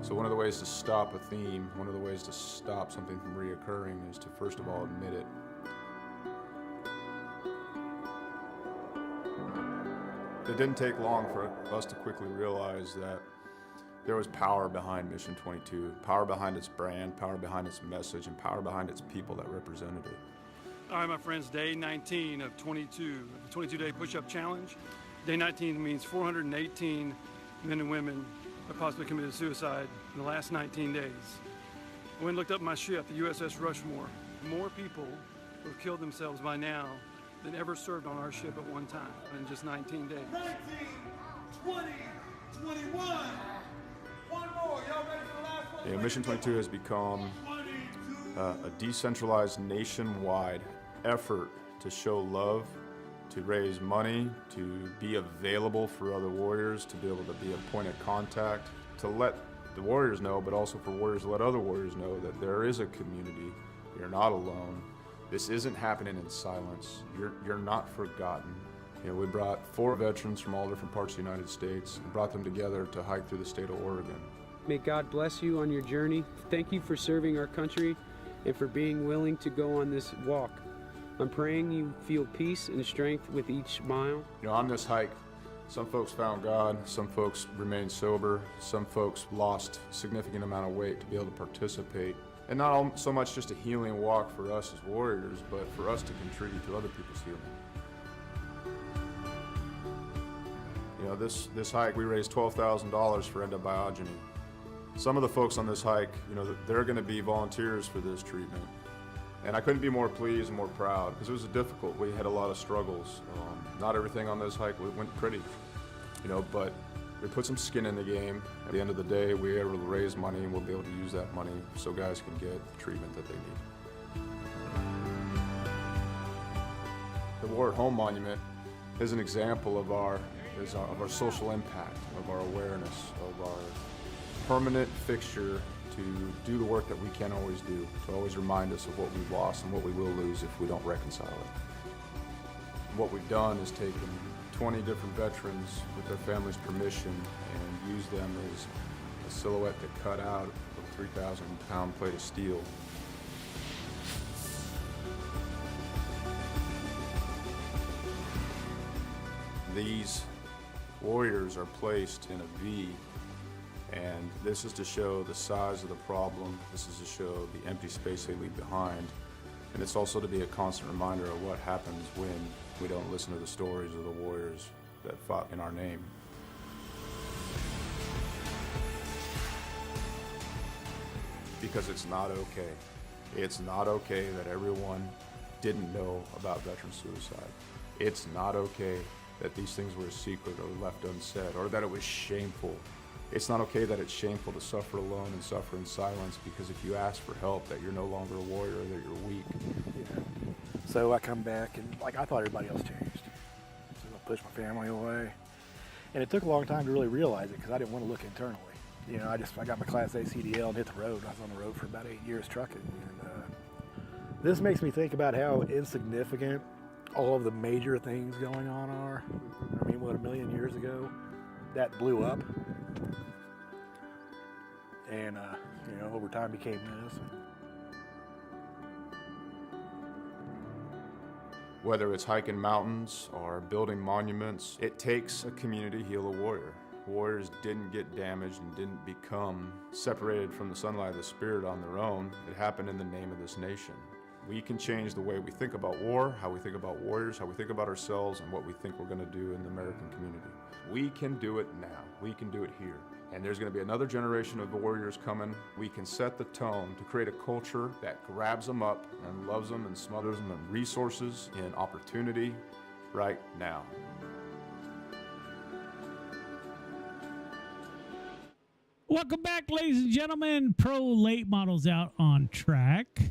So one of the ways to stop a theme, one of the ways to stop something from reoccurring is to first of all admit it. It didn't take long for us to quickly realize that there was power behind Mission 22, power behind its brand, power behind its message, and power behind its people that represented it. All right, my friends, day 19 of 22, the 22-day push-up challenge. Day 19 means 418 men and women have possibly committed suicide in the last 19 days. I went and looked up my ship, the USS Rushmore. More people who have killed themselves by now than ever served on our ship at one time in just 19 days. 19, 20, 21. One more. Y'all ready for the last one? Yeah, Mission 22 has become a decentralized nationwide effort to show love, to raise money, to be available for other warriors, to be able to be a point of contact, to let the warriors know, but also for warriors to let other warriors know that there is a community. You're not alone. This isn't happening in silence. You're not forgotten. You know, we brought 4 veterans from all different parts of the United States and brought them together to hike through the state of Oregon. May God bless you on your journey. Thank you for serving our country and for being willing to go on this walk. I'm praying you feel peace and strength with each mile. You know, on this hike, some folks found God, some folks remained sober, some folks lost a significant amount of weight to be able to participate. And not so much just a healing walk for us as warriors, but for us to contribute to other people's healing. You know, this hike, we raised $12,000 for endobiogeny. Some of the folks on this hike, you know, they're going to be volunteers for this treatment. And I couldn't be more pleased and more proud because it was difficult. We had a lot of struggles. Not everything on this hike went pretty, you know, but we put some skin in the game. At the end of the day, we were able to raise money, and we'll be able to use that money so guys can get the treatment that they need. The War at Home Monument is an example of our social impact, of our awareness, of our permanent fixture to do the work that we can't always do, to always remind us of what we've lost and what we will lose if we don't reconcile it. What we've done is taken 20 different veterans with their families' permission and use them as a silhouette to cut out of a 3,000-pound plate of steel. These Warriors are placed in a V, and this is to show the size of the problem. This is to show the empty space they leave behind. And it's also to be a constant reminder of what happens when we don't listen to the stories of the warriors that fought in our name. Because it's not okay. It's not okay that everyone didn't know about veteran suicide. It's not okay that these things were a secret or left unsaid, or that it was shameful. It's not okay that it's shameful to suffer alone and suffer in silence, because if you ask for help, that you're no longer a warrior, that you're weak. Yeah. So I come back and I thought everybody else changed. So I pushed my family away. And it took a long time to really realize it because I didn't want to look internally. I got my Class A CDL and hit the road. I was on the road for about 8 years trucking. And this makes me think about how insignificant all of the major things going on are. I mean, what, 1 million years ago, that blew up. And, over time became this. Whether it's hiking mountains or building monuments, it takes a community to heal a warrior. Warriors didn't get damaged and didn't become separated from the sunlight of the spirit on their own. It happened in the name of this nation. We can change the way we think about war, how we think about warriors, how we think about ourselves, and what we think we're going to do in the American community. We can do it now. We can do it here. And there's going to be another generation of warriors coming. We can set the tone to create a culture that grabs them up and loves them and smothers them in resources, in opportunity, right now. Welcome back, ladies and gentlemen. Pro late models out on track.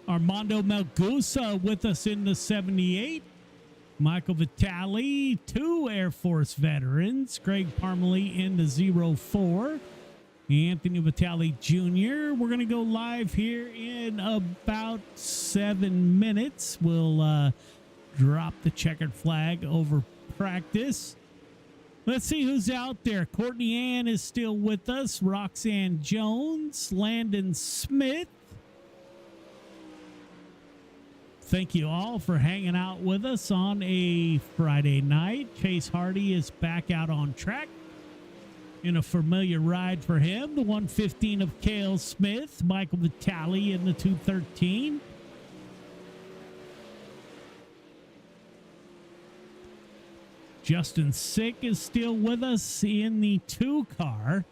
Armando Melgusa with us in the 78. Michael Vitale, 2 Air Force veterans. Greg Parmalee in the 04. Anthony Vitale Jr. We're going to go live here in about 7 minutes. We'll drop the checkered flag over practice. Let's see who's out there. Courtney Ann is still with us. Roxanne Jones, Landon Smith. Thank you all for hanging out with us on a Friday night. Chase Hardy is back out on track in a familiar ride for him. The 115 of Cale Smith, Michael Vitale in the 213. Justin Sick is still with us in the 2 car.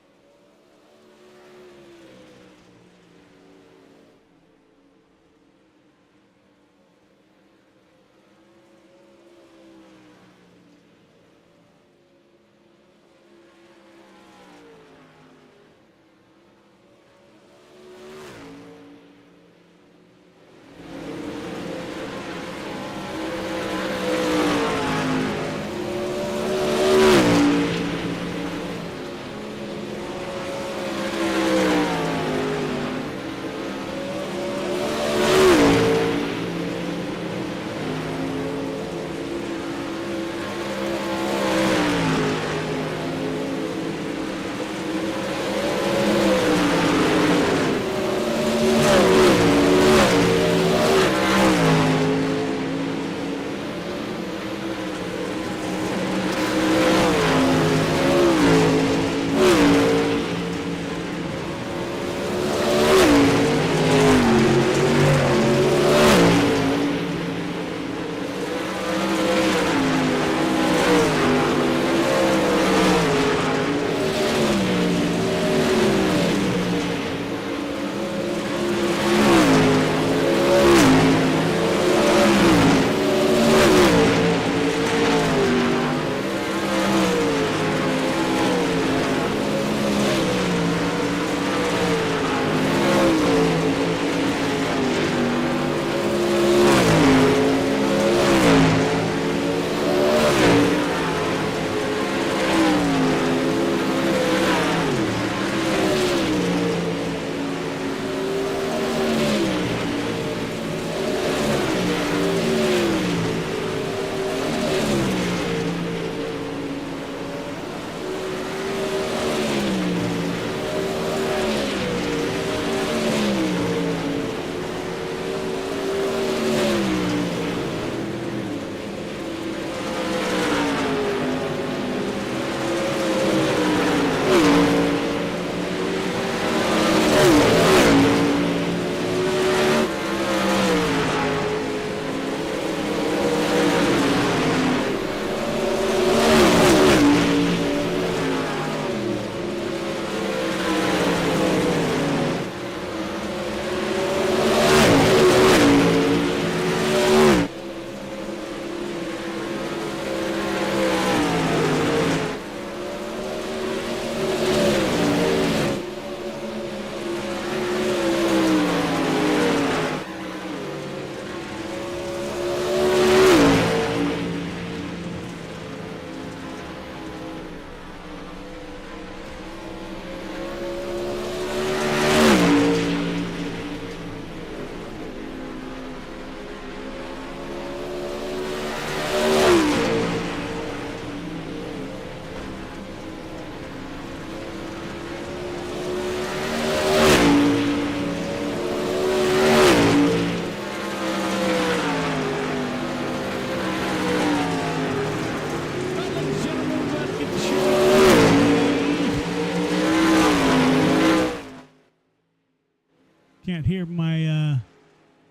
can't hear my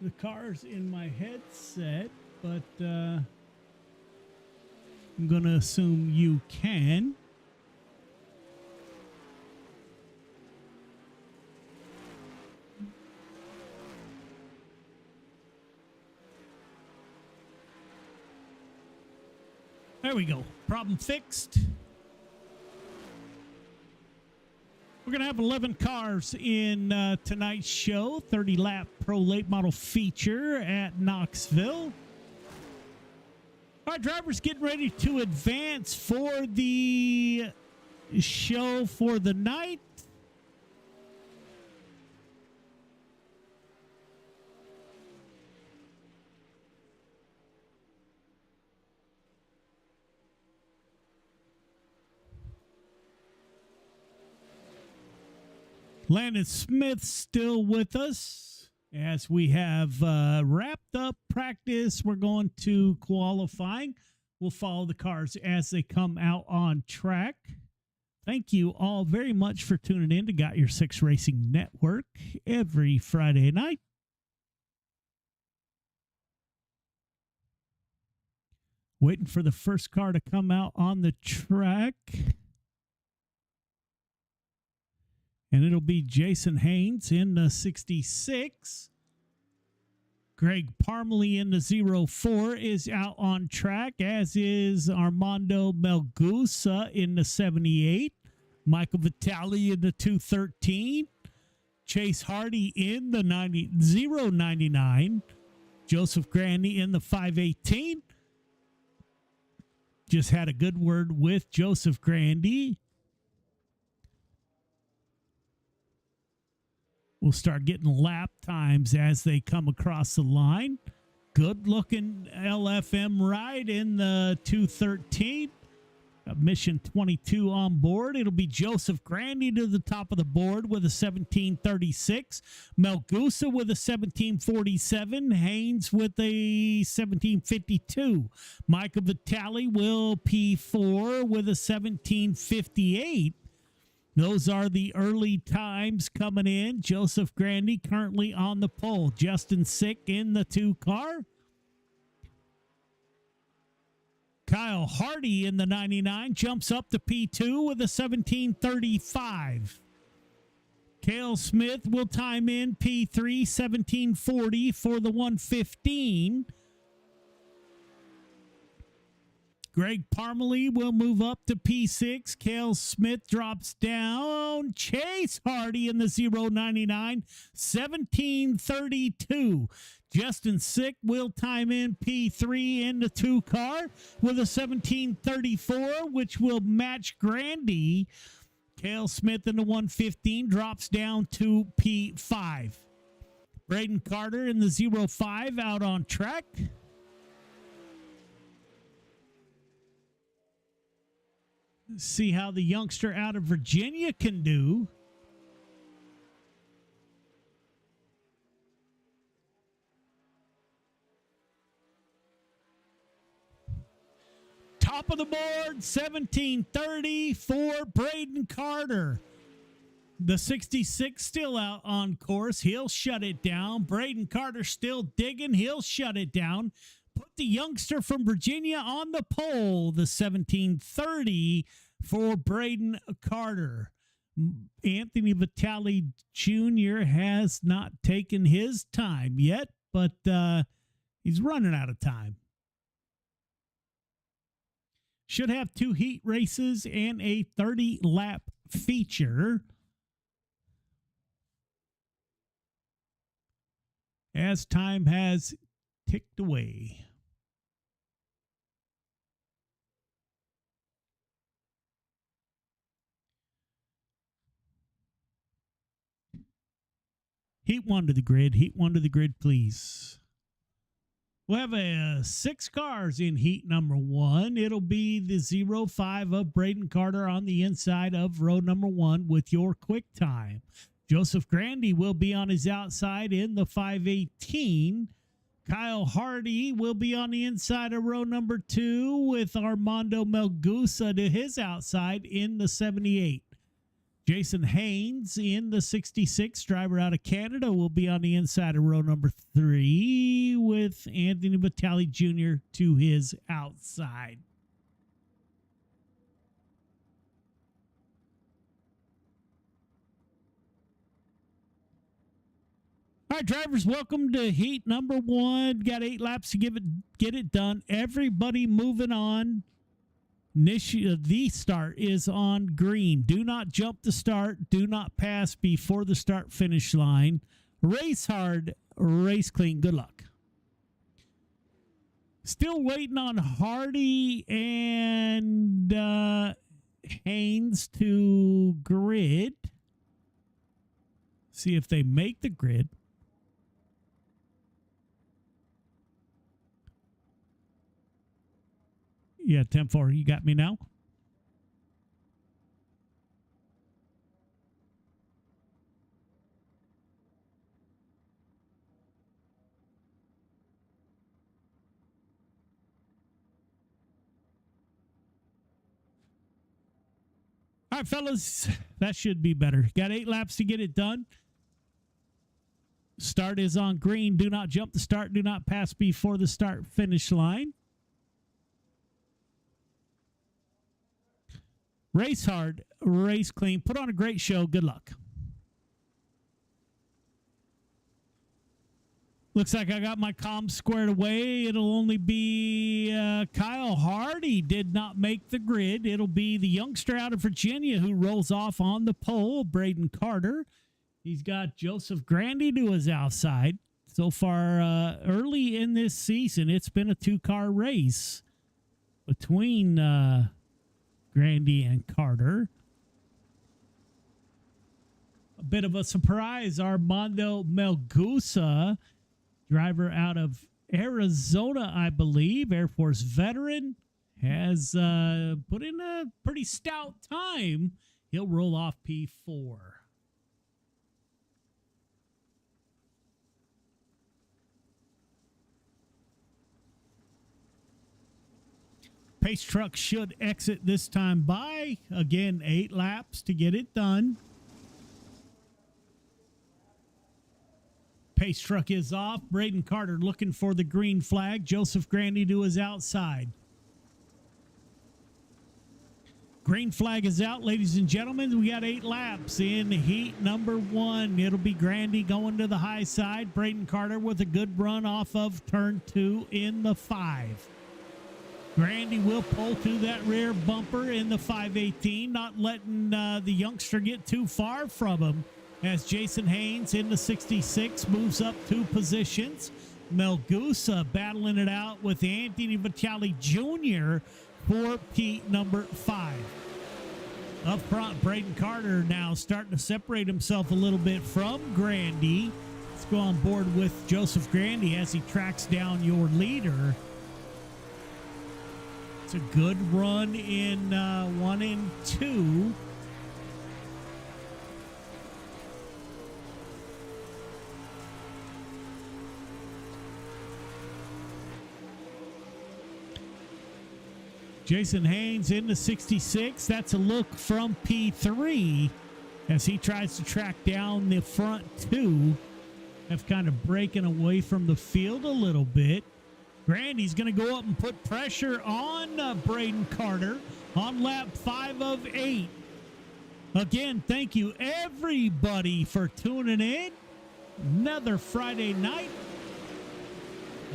the cars in my headset, but I'm gonna assume you can. There we go. Problem fixed. We're going to have 11 cars in tonight's show. 30-lap Pro Late Model feature at Knoxville. Our drivers getting ready to advance for the show for the night. Landon Smith still with us as we have wrapped up practice. We're going to qualifying. We'll follow the cars as they come out on track. Thank you all very much for tuning in to Got Your Six Racing Network every Friday night. Waiting for the first car to come out on the track. And it'll be Jason Haynes in the 66. Greg Parmalee in the 04 is out on track, as is Armando Melgusa in the 78. Michael Vitale in the 213. Chase Hardy in the 099. Joseph Grandy in the 518. Just had a good word with Joseph Grandy. We'll start getting lap times as they come across the line. Good looking LFM ride in the 213. Got Mission 22 on board. It'll be Joseph Grandy to the top of the board with a 1736. Melgusa with a 1747. Haynes with a 1752. Michael Vitale will P4 with a 1758. Those are the early times coming in. Joseph Grandy currently on the pole. Justin Sick in the 2 car. Kyle Hardy in the 99 jumps up to P2 with a 1735. Cale Smith will time in P3 1740 for the 115. Greg Parmalee will move up to P6. Cale Smith drops down. Chase Hardy in the 099, 1732. Justin Sick will time in P3 in the 2 car with a 1734, which will match Grandy. Cale Smith in the 115 drops down to P5. Braden Carter in the 05 out on track. See how the youngster out of Virginia can do. Top of the board, 1730 for Braden Carter. The 66 still out on course. He'll shut it down. Braden Carter still digging. He'll shut it down. Put the youngster from Virginia on the pole, the 1730 for Braden Carter. Anthony Vitale Jr. has not taken his time yet, but he's running out of time. Should have 2 heat races and a 30-lap feature. As time has ticked away. Heat 1 to the grid. Heat 1 to the grid, please. We'll have 6 cars in heat number 1. It'll be the 05 of Braden Carter on the inside of row number 1 with your quick time. Joseph Grandy will be on his outside in the 518. Kyle Hardy will be on the inside of row number 2 with Armando Melgusa to his outside in the 78. Jason Haynes in the 66, driver out of Canada, will be on the inside of row number 3 with Anthony Vitale Jr. to his outside. All right, drivers, welcome to heat number 1. Got 8 laps to get it done. Everybody moving on. The start is on green. Do not jump the start. Do not pass before the start finish line. Race hard, race clean. Good luck. Still waiting on Hardy and Haynes to grid. See if they make the grid. Yeah, 10-4. You got me now? All right, fellas, that should be better. Got 8 laps to get it done. Start is on green. Do not jump the start. Do not pass before the start finish line. Race hard, race clean. Put on a great show. Good luck. Looks like I got my comms squared away. It'll only be Kyle Hardy did not make the grid. It'll be the youngster out of Virginia who rolls off on the pole, Braden Carter. He's got Joseph Grandy to his outside. So far, early in this season, it's been a 2-car race between Grandy and Carter. A bit of a surprise. Armando Melgusa, driver out of Arizona, I believe, Air Force veteran, has put in a pretty stout time. He'll roll off P4. Pace truck should exit this time by. Again, 8 laps to get it done. Pace truck is off. Braden Carter looking for the green flag. Joseph Grandy to his outside. Green flag is out, ladies and gentlemen. We got 8 laps in heat number 1. It'll be Grandy going to the high side. Braden Carter with a good run off of turn 2 in the 5. Grandy will pull to that rear bumper in the 518, not letting the youngster get too far from him as Jason Haynes in the 66 moves up 2 positions. Melgusa battling it out with Anthony Vitale Jr. for Pete number 5. Up front, Braden Carter now starting to separate himself a little bit from Grandy. Let's go on board with Joseph Grandy as he tracks down your leader. It's a good run in 1 and 2. Jason Haynes in the 66. That's a look from P3 as he tries to track down the front 2. Have kind of breaking away from the field a little bit. Grandy's going to go up and put pressure on Braden Carter on lap 5 of 8. Again, thank you everybody for tuning in. Another Friday night.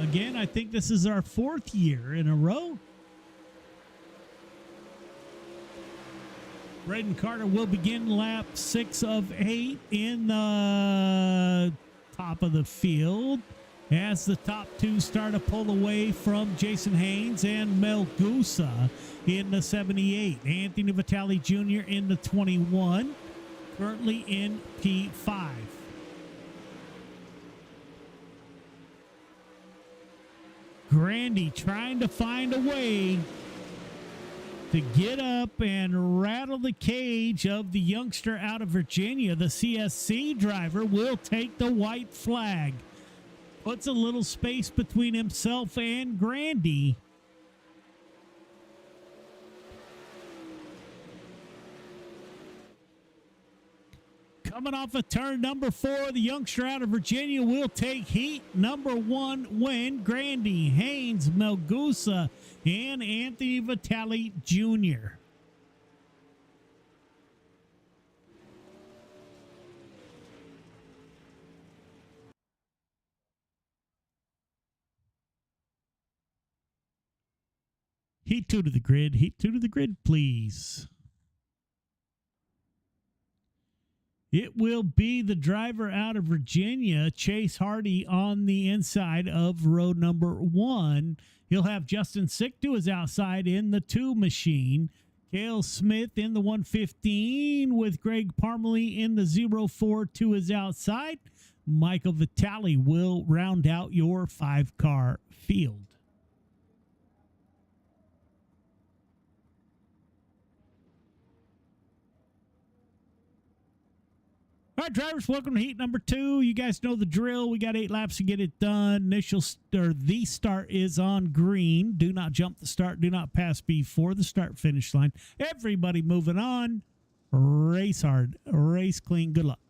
Again, I think this is our 4th year in a row. Braden Carter will begin lap 6 of 8 in the top of the field. As the top 2 start to pull away from Jason Haynes and Melgusa in the 78. Anthony Vitale Jr. in the 21, currently in P5. Grandy trying to find a way to get up and rattle the cage of the youngster out of Virginia. The CSC driver will take the white flag. Puts a little space between himself and Grandy. Coming off of turn number 4, the youngster out of Virginia will take heat number 1 win. Grandy, Haynes, Melgusa, and Anthony Vitale Jr. Heat 2 to the grid. Heat 2 to the grid, please. It will be the driver out of Virginia, Chase Hardy, on the inside of row number 1. He'll have Justin Sick to his outside in the 2 machine. Cale Smith in the 115 with Greg Parmalee in the 04 to his outside. Michael Vitale will round out your 5-car field. All right, drivers, welcome to heat number 2. You guys know the drill. We got 8 laps to get it done. The start is on green. Do not jump the start. Do not pass before the start finish line. Everybody moving on. Race hard. Race clean. Good luck.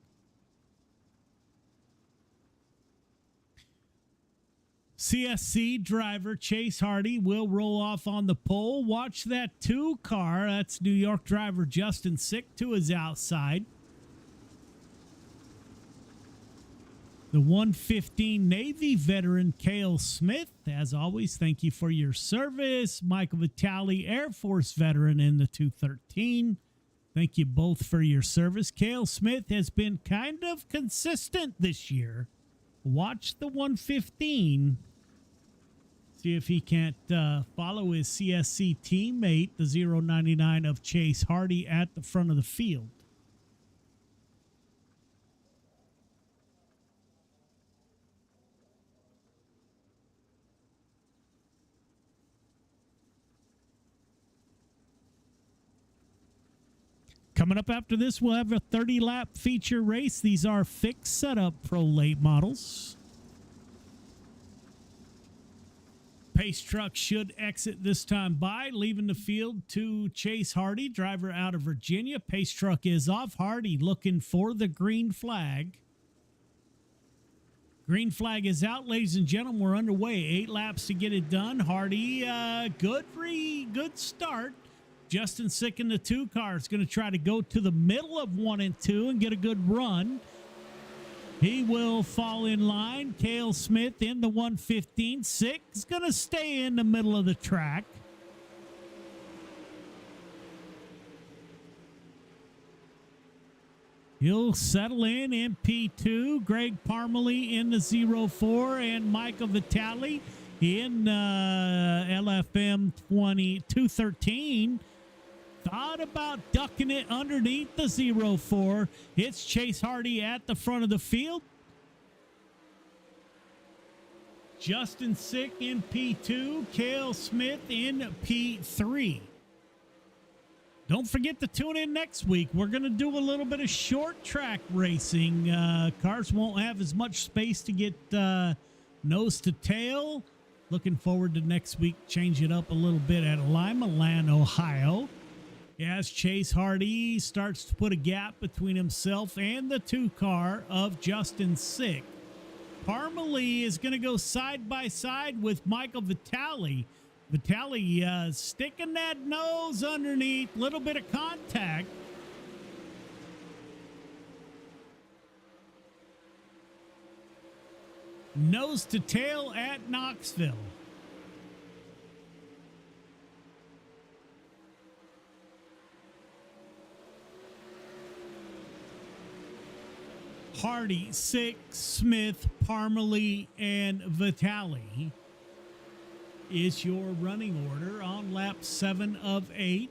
CSC driver Chase Hardy will roll off on the pole. Watch that 2 car. That's New York driver Justin Sick to his outside. The 115 Navy veteran Cale Smith, as always, thank you for your service. Michael Vitale, Air Force veteran in the 213. Thank you both for your service. Cale Smith has been kind of consistent this year. Watch the 115. See if he can't follow his CSC teammate, the 099 of Chase Hardy, at the front of the field. Coming up after this, we'll have a 30-lap feature race. These are fixed setup pro late models. Pace truck should exit this time by, leaving the field to Chase Hardy, driver out of Virginia. Pace truck is off. Hardy looking for the green flag. Green flag is out, ladies and gentlemen. We're underway. 8 laps to get it done. Hardy, good start. Justin Sick in the 2 car is going to try to go to the middle of 1 and 2 and get a good run. He will fall in line. Cale Smith in the 115. Sick is going to stay in the middle of the track. He'll settle in P2. Greg Parmalee in the 04 and Michael Vitale in LFM 213. Thought about ducking it underneath the 04. It's Chase Hardy at the front of the field. Justin Sick in P2. Cale Smith in P3. Don't forget to tune in next week. We're going to do a little bit of short track racing. Cars won't have as much space to get nose to tail. Looking forward to next week. Change it up a little bit at Limaland, Ohio. As Chase Hardy starts to put a gap between himself and the 2 car of Justin Sick. Parmalee is going to go side by side with Michael Vitale. Vitale sticking that nose underneath, little bit of contact. Nose to tail at Knoxville. Hardy, Sick, Smith, Parmalee, and Vitale is your running order on lap 7 of 8.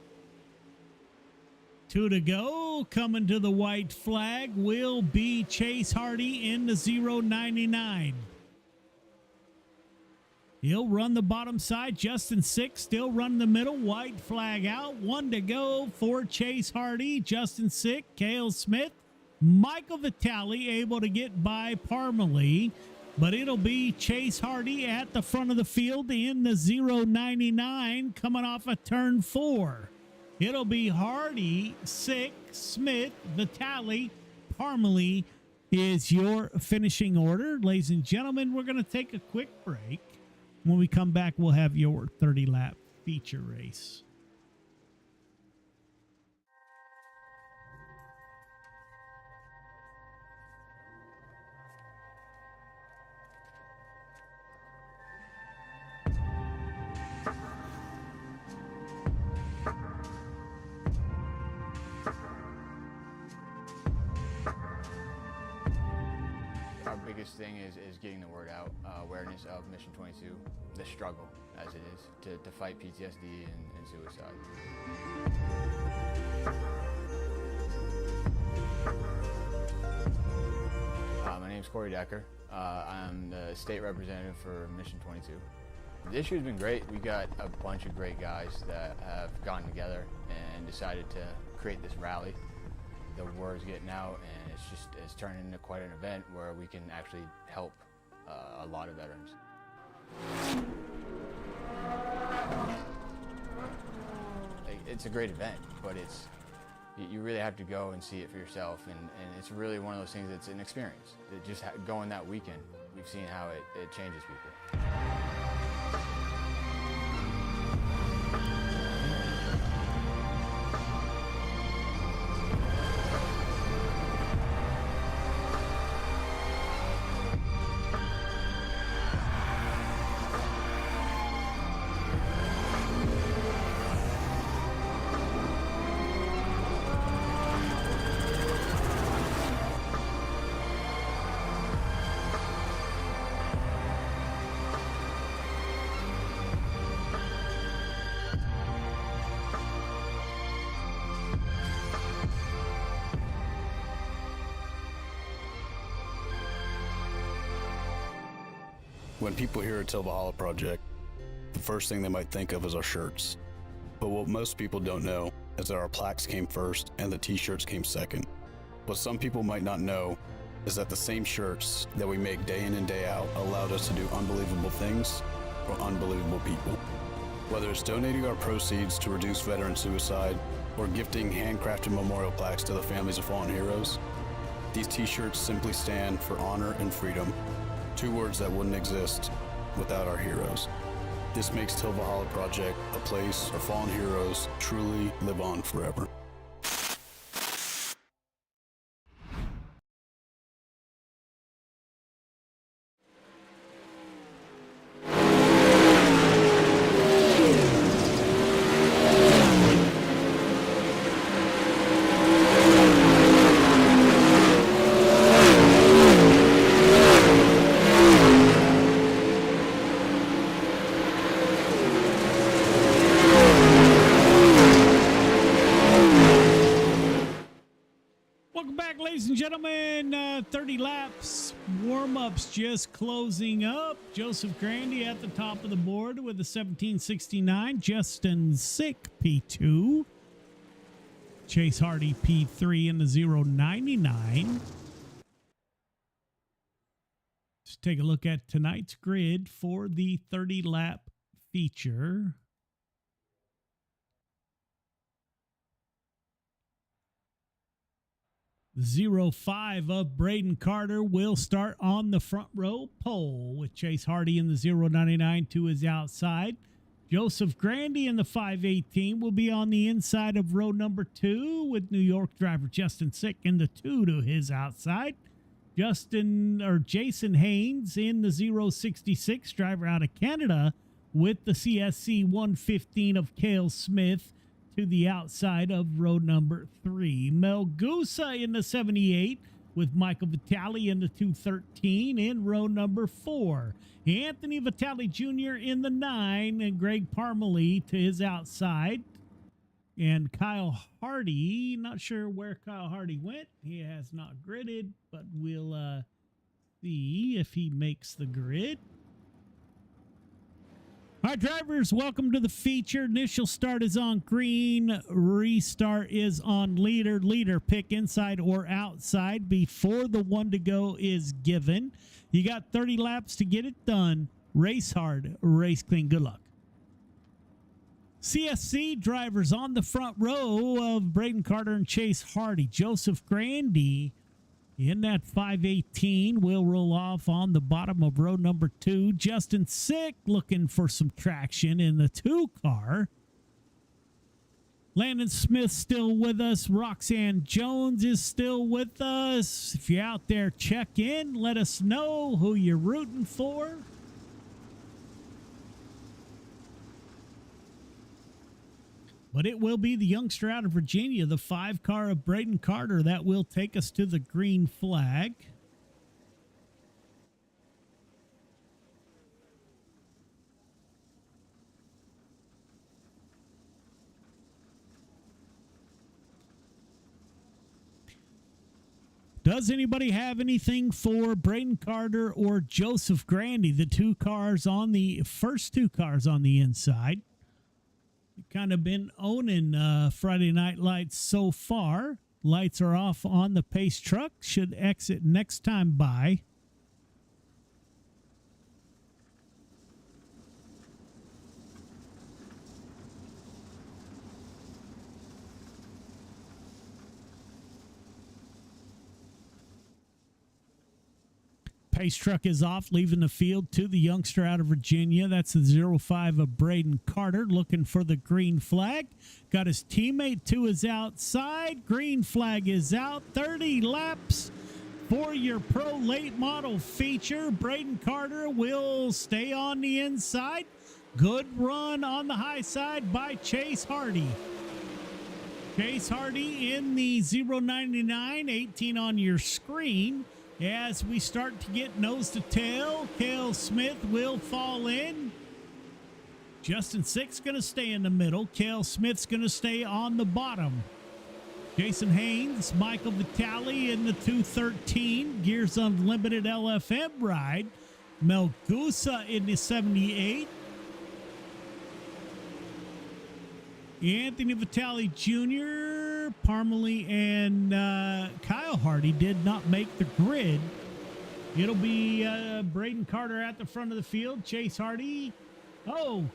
2 to go. Coming to the white flag will be Chase Hardy in the 099. He'll run the bottom side. Justin Sick still run the middle. White flag out. 1 to go for Chase Hardy. Justin Sick, Cale Smith, Michael Vitale able to get by Parmalee, but it'll be Chase Hardy at the front of the field in the 099 coming off of turn 4. It'll be Hardy, Sick, Smith, Vitale, Parmalee is your finishing order. Ladies and gentlemen, we're going to take a quick break. When we come back, we'll have your 30-lap feature race. Our biggest thing is getting the word out, awareness of Mission 22, the struggle as it is to fight PTSD and suicide. My name's Corey Decker. I'm the state representative for Mission 22. This year's been great. We got a bunch of great guys that have gotten together and decided to create this rally. The word's getting out, and it's turned into quite an event where we can actually help a lot of veterans. It's a great event, but you really have to go and see it for yourself, and it's really one of those things that's an experience. Just going that weekend, we've seen how it changes people. When people hear a Till Valhalla project, the first thing they might think of is our shirts. But what most people don't know is that our plaques came first and the t-shirts came second. What some people might not know is that the same shirts that we make day in and day out allowed us to do unbelievable things for unbelievable people. Whether it's donating our proceeds to reduce veteran suicide or gifting handcrafted memorial plaques to the families of fallen heroes, these t-shirts simply stand for honor and freedom. Two words that wouldn't exist without our heroes. This makes Till Valhalla Project a place where fallen heroes truly live on forever. Ladies and gentlemen, 30 laps, warm-ups just closing up. Joseph Grandy at the top of the board with a 1769. Justin Sick, P2. Chase Hardy, P3 in the 099. Let's take a look at tonight's grid for the 30-lap feature. The 05 of Braden Carter will start on the front row pole with Chase Hardy in the 099 to his outside. Joseph Grandy in the 518 will be on the inside of row number 2 with New York driver Justin Sick in the 2 to his outside. Jason Haynes in the 066, driver out of Canada, with the CSC 115 of Cale Smith to the outside of row number 3. Mel Gusa in the 78 with Michael Vitale in the 213 in row number 4. Anthony Vitale Jr. in the 9 and Greg Parmalee to his outside. And Kyle Hardy, not sure where Kyle Hardy went. He has not gridded, but we'll see if he makes the grid. All right, drivers, welcome to the feature. Initial start is on green. Restart is on leader. Leader, pick inside or outside before the one to go is given. You got 30 laps to get it done. Race hard, race clean. Good luck. CSC drivers on the front row of Braden Carter and Chase Hardy. Joseph Grandy In that 518, we'll roll off on the bottom of row number 2. Justin Sick looking for some traction in the 2 car. Landon Smith still with us. Roxanne Jones is still with us. If you're out there, check in. Let us know who you're rooting for. But it will be the youngster out of Virginia, the 5 car of Braden Carter, that will take us to the green flag. Does anybody have anything for Braden Carter or Joseph Grandy, the 2 cars on the first 2 cars on the inside? Kind of been owning Friday Night Lights so far. Lights are off on the pace truck. Should exit next time by. Pace truck is off, leaving the field to the youngster out of Virginia. That's the 05 of Braden Carter, looking for the green flag. Got his teammate to his outside. Green flag is out. 30 laps for your pro late model feature. Braden Carter will stay on the inside. Good run on the high side by Chase Hardy. Chase Hardy in the 099, 18 on your screen. As we start to get nose to tail, Cale Smith will fall in. Justin Sick's going to stay in the middle. Cale Smith's going to stay on the bottom. Jason Haynes, Michael Vitale in the 213, Gears Unlimited LFM ride. Mel Gusa in the 78. Anthony Vitale Jr., Parmalee, and Kyle Hardy did not make the grid. It'll be Braden Carter at the front of the field. Chase Hardy. Oh,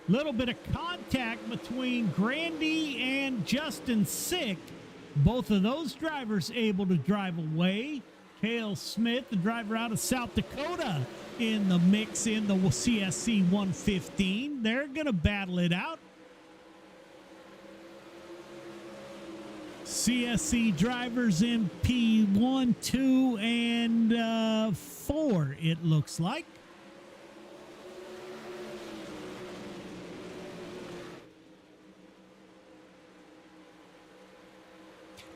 little bit of contact between Grandy and Justin Sick. Both of those drivers able to drive away. Cale Smith, the driver out of South Dakota, in the mix in the CSC 115. They're going to battle it out. CSC drivers in P1, 2, and 4, it looks like.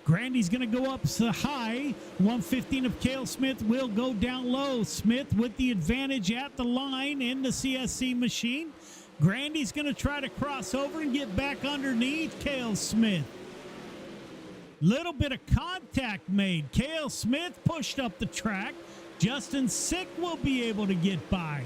Grandy's going to go up so high. 115 of Cale Smith will go down low. Smith with the advantage at the line in the CSC machine. Grandy's going to try to cross over and get back underneath Cale Smith. Little bit of contact made. Cale Smith pushed up the track. Justin Sick will be able to get by.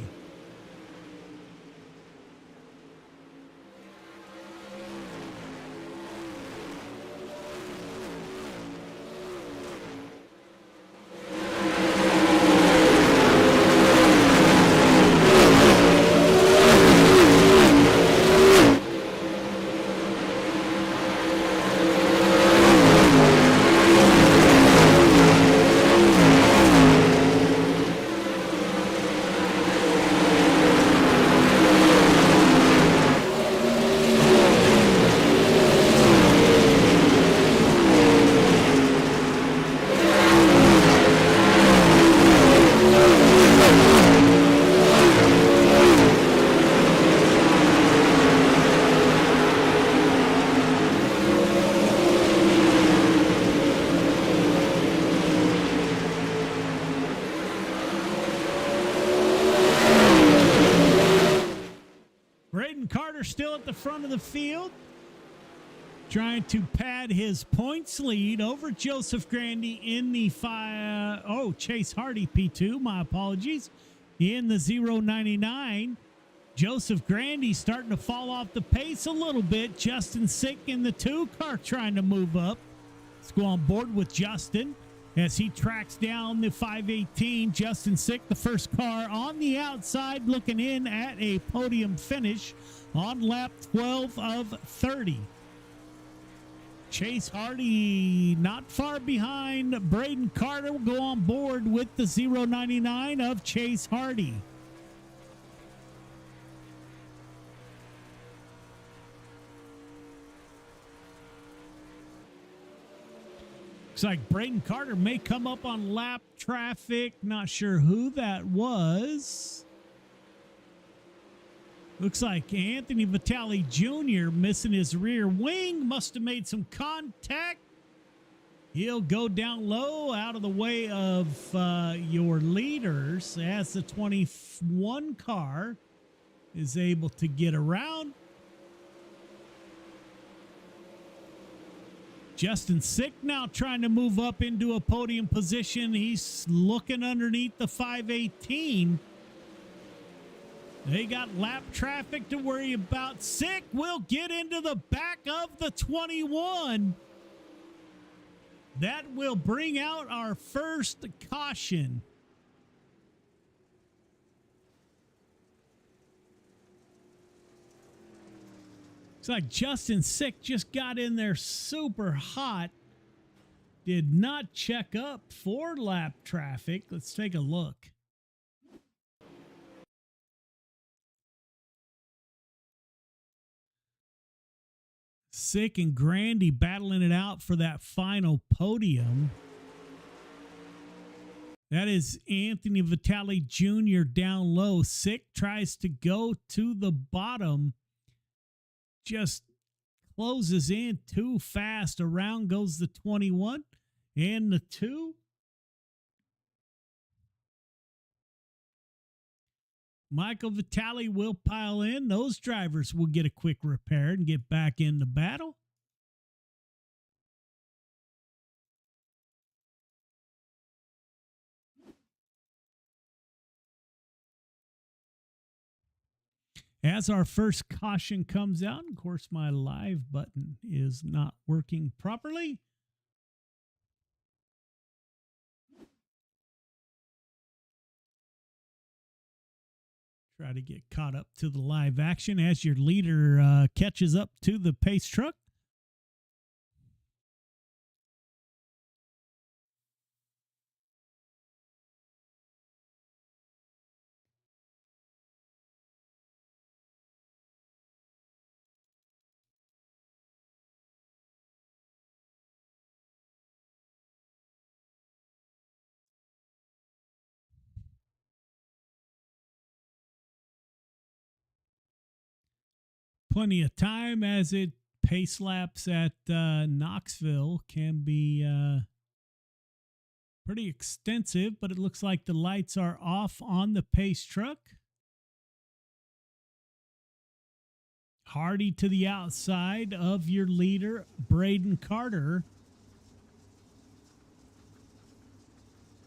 Still at the front of the field, trying to pad his points lead over Joseph Grandy in the Chase Hardy P2, my apologies, in the 099. Joseph Grandy starting to fall off the pace a little bit. Justin Sick in the 2 car trying to move up. Let's go on board with Justin as he tracks down the 518. Justin Sick, the first car on the outside, looking in at a podium finish on lap 12 of 30. Chase Hardy not far behind. Braden Carter will go on board with the 099 of Chase Hardy. Looks like Braden Carter may come up on lap traffic. Not sure who that was. Looks like Anthony Vitale Jr. missing his rear wing. Must have made some contact. He'll go down low out of the way of your leaders as the 21 car is able to get around. Justin Sick now trying to move up into a podium position. He's looking underneath the 518. They got lap traffic to worry about. Sick will get into the back of the 21. That will bring out our first caution. Looks like Justin Sick just got in there super hot. Did not check up for lap traffic. Let's take a look. Sick and Grandy battling it out for that final podium. That is Anthony Vitale Jr. down low. Sick tries to go to the bottom. Just closes in too fast. Around goes the 21 and the 2. Michael Vitale will pile in. Those drivers will get a quick repair and get back in the battle. As our first caution comes out, of course, my live button is not working properly. Try to get caught up to the live action as your leader catches up to the pace truck. Plenty of time as it pace laps at Knoxville can be pretty extensive, but it looks like the lights are off on the pace truck. Hardy to the outside of your leader, Braden Carter.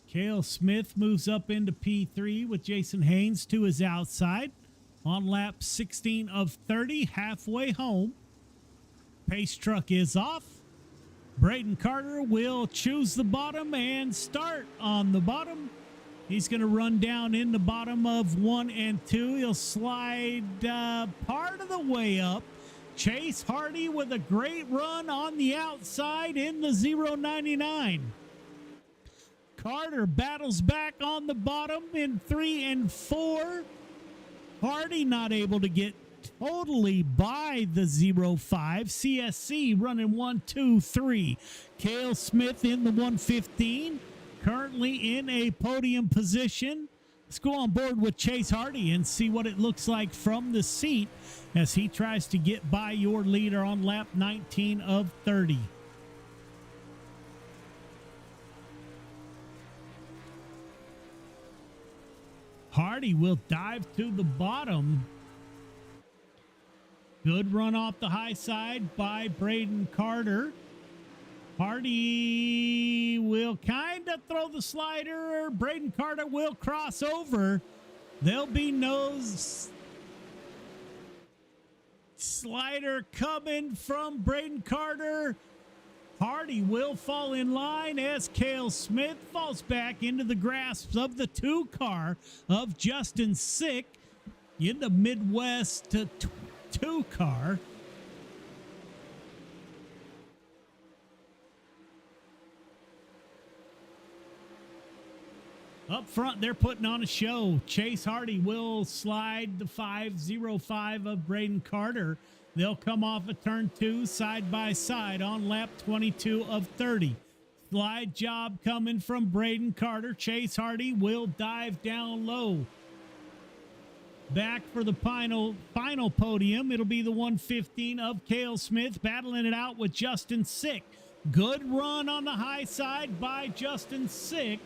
Cale Smith moves up into P3 with Jason Haynes to his outside. On lap 16 of 30, halfway home. Pace truck is off. Braden Carter will choose the bottom and start on the bottom. He's going to run down in the bottom of 1 and 2. He'll slide part of the way up. Chase Hardy with a great run on the outside in the 099. Carter battles back on the bottom in 3 and 4. Hardy not able to get totally by the 05. CSC running 1, 2, 3. Cale Smith in the 115. Currently in a podium position. Let's go on board with Chase Hardy and see what it looks like from the seat as he tries to get by your leader on lap 19 of 30. Hardy will dive to the bottom. Good run off the high side by Braden Carter. Hardy will kind of throw the slider. Braden Carter will cross over. There'll be no slider coming from Braden Carter. Hardy will fall in line as Cale Smith falls back into the grasp of the 2 car of Justin Sick in the Midwest 2 car. Up front, they're putting on a show. Chase Hardy will slide the 5.05 of Braden Carter. They'll come off of turn 2 side by side on lap 22 of 30. Slide job coming from Braden Carter. Chase Hardy will dive down low. Back for the final podium, it'll be the 115 of Cale Smith, battling it out with Justin Sick. Good run on the high side by Justin Sick.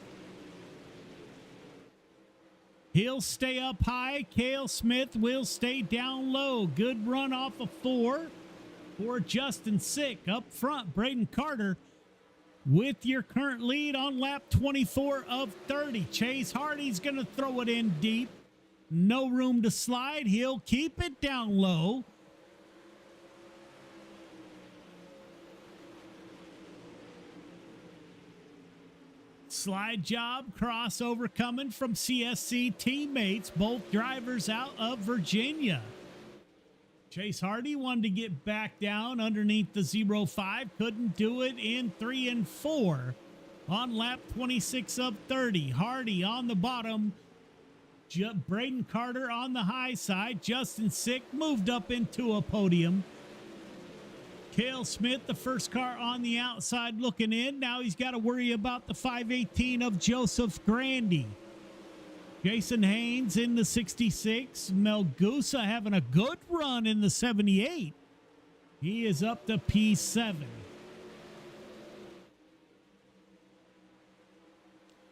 He'll stay up high. Cale Smith will stay down low. Good run off of 4 for Justin Sick. Up front, Braden Carter with your current lead on lap 24 of 30. Chase Hardy's going to throw it in deep. No room to slide. He'll keep it down low. Slide job, crossover coming from CSC teammates, both drivers out of Virginia. Chase Hardy wanted to get back down underneath the 05, couldn't do it in 3 and 4 on lap 26 of 30. Hardy on the bottom, Braden Carter on the high side. Justin Sick moved up into a podium. Cale Smith, the first car on the outside looking in. Now he's got to worry about the 518 of Joseph Grandy. Jason Haynes in the 66. Melgusa having a good run in the 78. He is up to P7.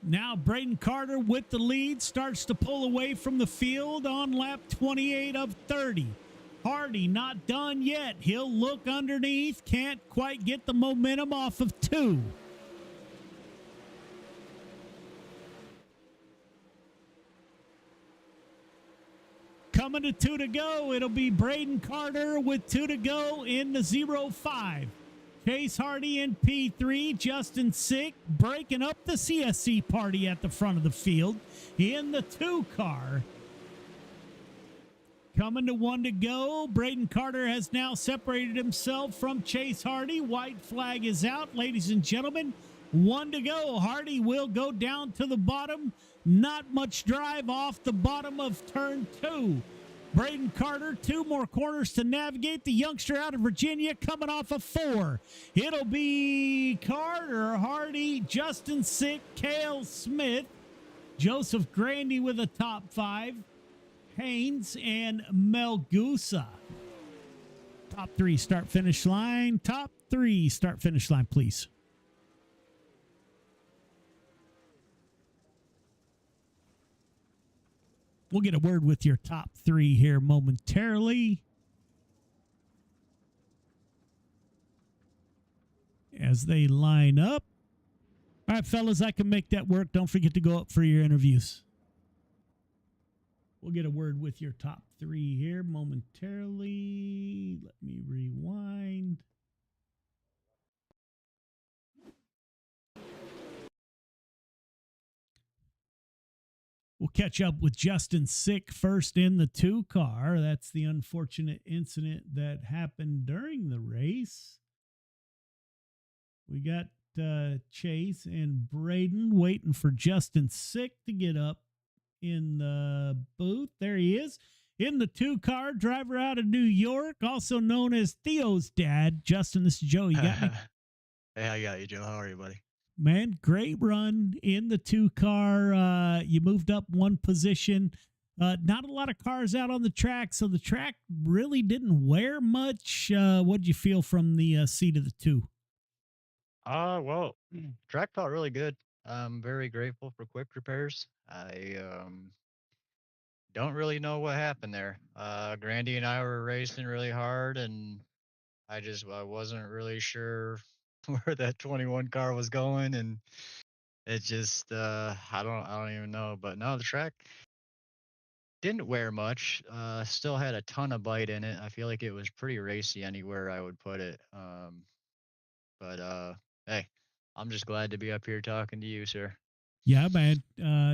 Now Braden Carter with the lead starts to pull away from the field on lap 28 of 30. Hardy not done yet. He'll look underneath. Can't quite get the momentum off of 2. Coming to 2 to go. It'll be Braden Carter with 2 to go in the 05. Chase Hardy in P3. Justin Sick breaking up the CSC party at the front of the field in the 2 car. Coming to 1 to go. Braden Carter has now separated himself from Chase Hardy. White flag is out, ladies and gentlemen. 1 to go. Hardy will go down to the bottom. Not much drive off the bottom of turn 2. Braden Carter, 2 more corners to navigate. The youngster out of Virginia coming off of 4. It'll be Carter, Hardy, Justin Sick, Cale Smith, Joseph Grandy with a top 5. Haynes and Melgusa. Top 3 start finish line. Top 3 start finish line, please. We'll get a word with your top 3 here momentarily. As they line up. All right, fellas, I can make that work. Don't forget to go up for your interviews. We'll get a word with your top 3 here momentarily. Let me rewind. We'll catch up with Justin Sick first in the 2 car. That's the unfortunate incident that happened during the race. We got Chase and Braden waiting for Justin Sick to get up in the booth. There he is in the 2 car, driver out of New York, also known as Theo's dad. Justin, this is Joe. You got me? Hey, I got you, Joe. How are you, buddy? Man, great run in the 2 car. You moved up 1 position. Not a lot of cars out on the track, so the track really didn't wear much. What did you feel from the seat of the 2? Well, track felt really good. I'm very grateful for quick repairs. I don't really know what happened there. Grandy and I were racing really hard, and I wasn't really sure where that 21 car was going, and it just I don't even know. But no, the track didn't wear much. Still had a ton of bite in it. I feel like it was pretty racy anywhere I would put it. But hey, I'm just glad to be up here talking to you, sir. Yeah, man.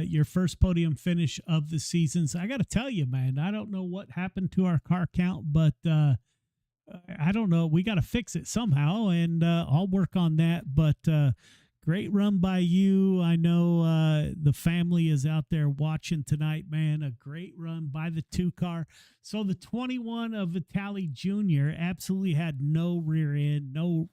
Your first podium finish of the seasons. I got to tell you, man, I don't know what happened to our car count, but I don't know. We got to fix it somehow, and I'll work on that. But Great run by you. I know the family is out there watching tonight, man. A great run by the 2-car. So the 21 of Vitali Jr. absolutely had no rear end, no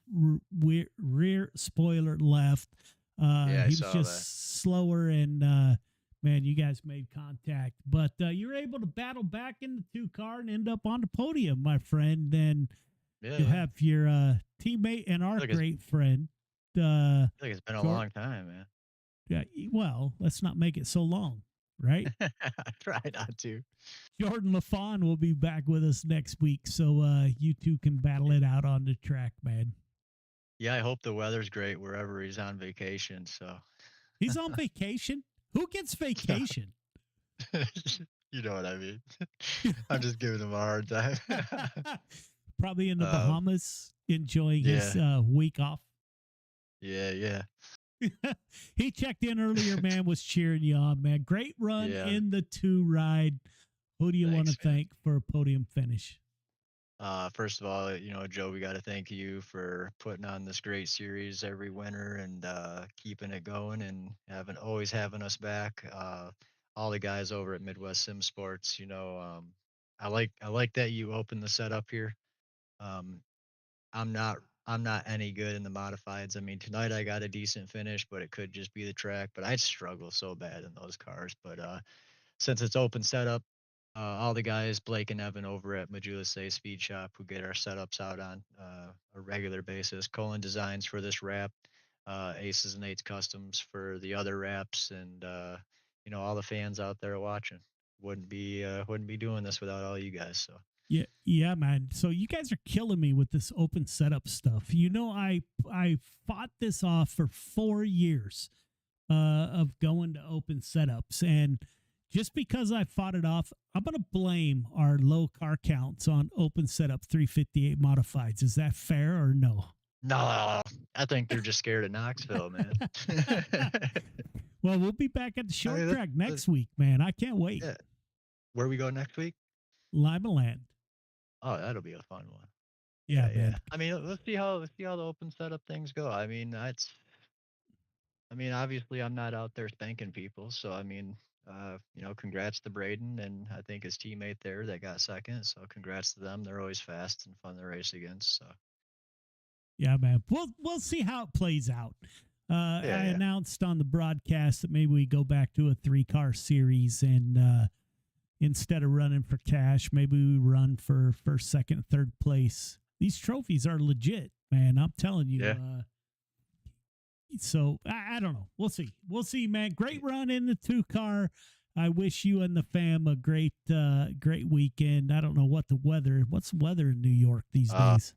rear spoiler left. Yeah, I he was saw just that. slower, and man, you guys made contact. But you're able to battle back in the 2-car and end up on the podium, my friend. And Yeah, you'll yeah. have your teammate and our Look, it's- great friend. I feel like it's been a Jor- long time, man. Yeah, well, let's not make it so long, right? I try not to. Jordan LaFawn will be back with us next week, so you two can battle it out on the track, man. Yeah, I hope the weather's great wherever he's on vacation. So He's on vacation. Who gets vacation? you know what I mean. I'm just giving him a hard time. Probably in the Bahamas, enjoying his week off. Yeah, yeah. He checked in earlier, man, was cheering you on, man. Great run Yeah. in the 2 ride. Who do you want to Thanks, man. thank for a podium finish? First of all, Joe, we got to thank you for putting on this great series every winter and keeping it going and always having us back. All the guys over at Midwest Sim Sports, I like that you opened the setup here. I'm not any good in the modifieds. I mean, tonight I got a decent finish, but it could just be the track. But I'd struggle so bad in those cars. But since it's open setup, all the guys, Blake and Evan over at Majula Speed Shop, who get our setups out on a regular basis. Colin Designs for this wrap, Aces and Eights Customs for the other wraps, and all the fans out there watching. Wouldn't be doing this without all you guys. So. Yeah, man. So you guys are killing me with this open setup stuff. I fought this off for 4 years of going to open setups, and just because I fought it off, I'm going to blame our low car counts on open setup 358 modifieds. Is that fair or no? No, I think they're just scared of Knoxville, man. Well, we'll be back at the short track next week, man. I can't wait. Yeah. Where we go next week? Lima Land. Oh, that'll be a fun one. Yeah, man. I mean, let's see how the open setup things go. I mean, obviously I'm not out there spanking people, so I mean, congrats to Braden and I think his teammate there that got second. So congrats to them. They're always fast and fun to race against. So. Yeah, man. We'll see how it plays out. I announced on the broadcast that maybe we go back to a 3-car series, and instead of running for cash, maybe we run for first, second, third place. These trophies are legit, man. I'm telling you. Yeah. So I don't know. We'll see. We'll see, man. Great run in the 2-car. I wish you and the fam a great weekend. I don't know what's the weather in New York these days.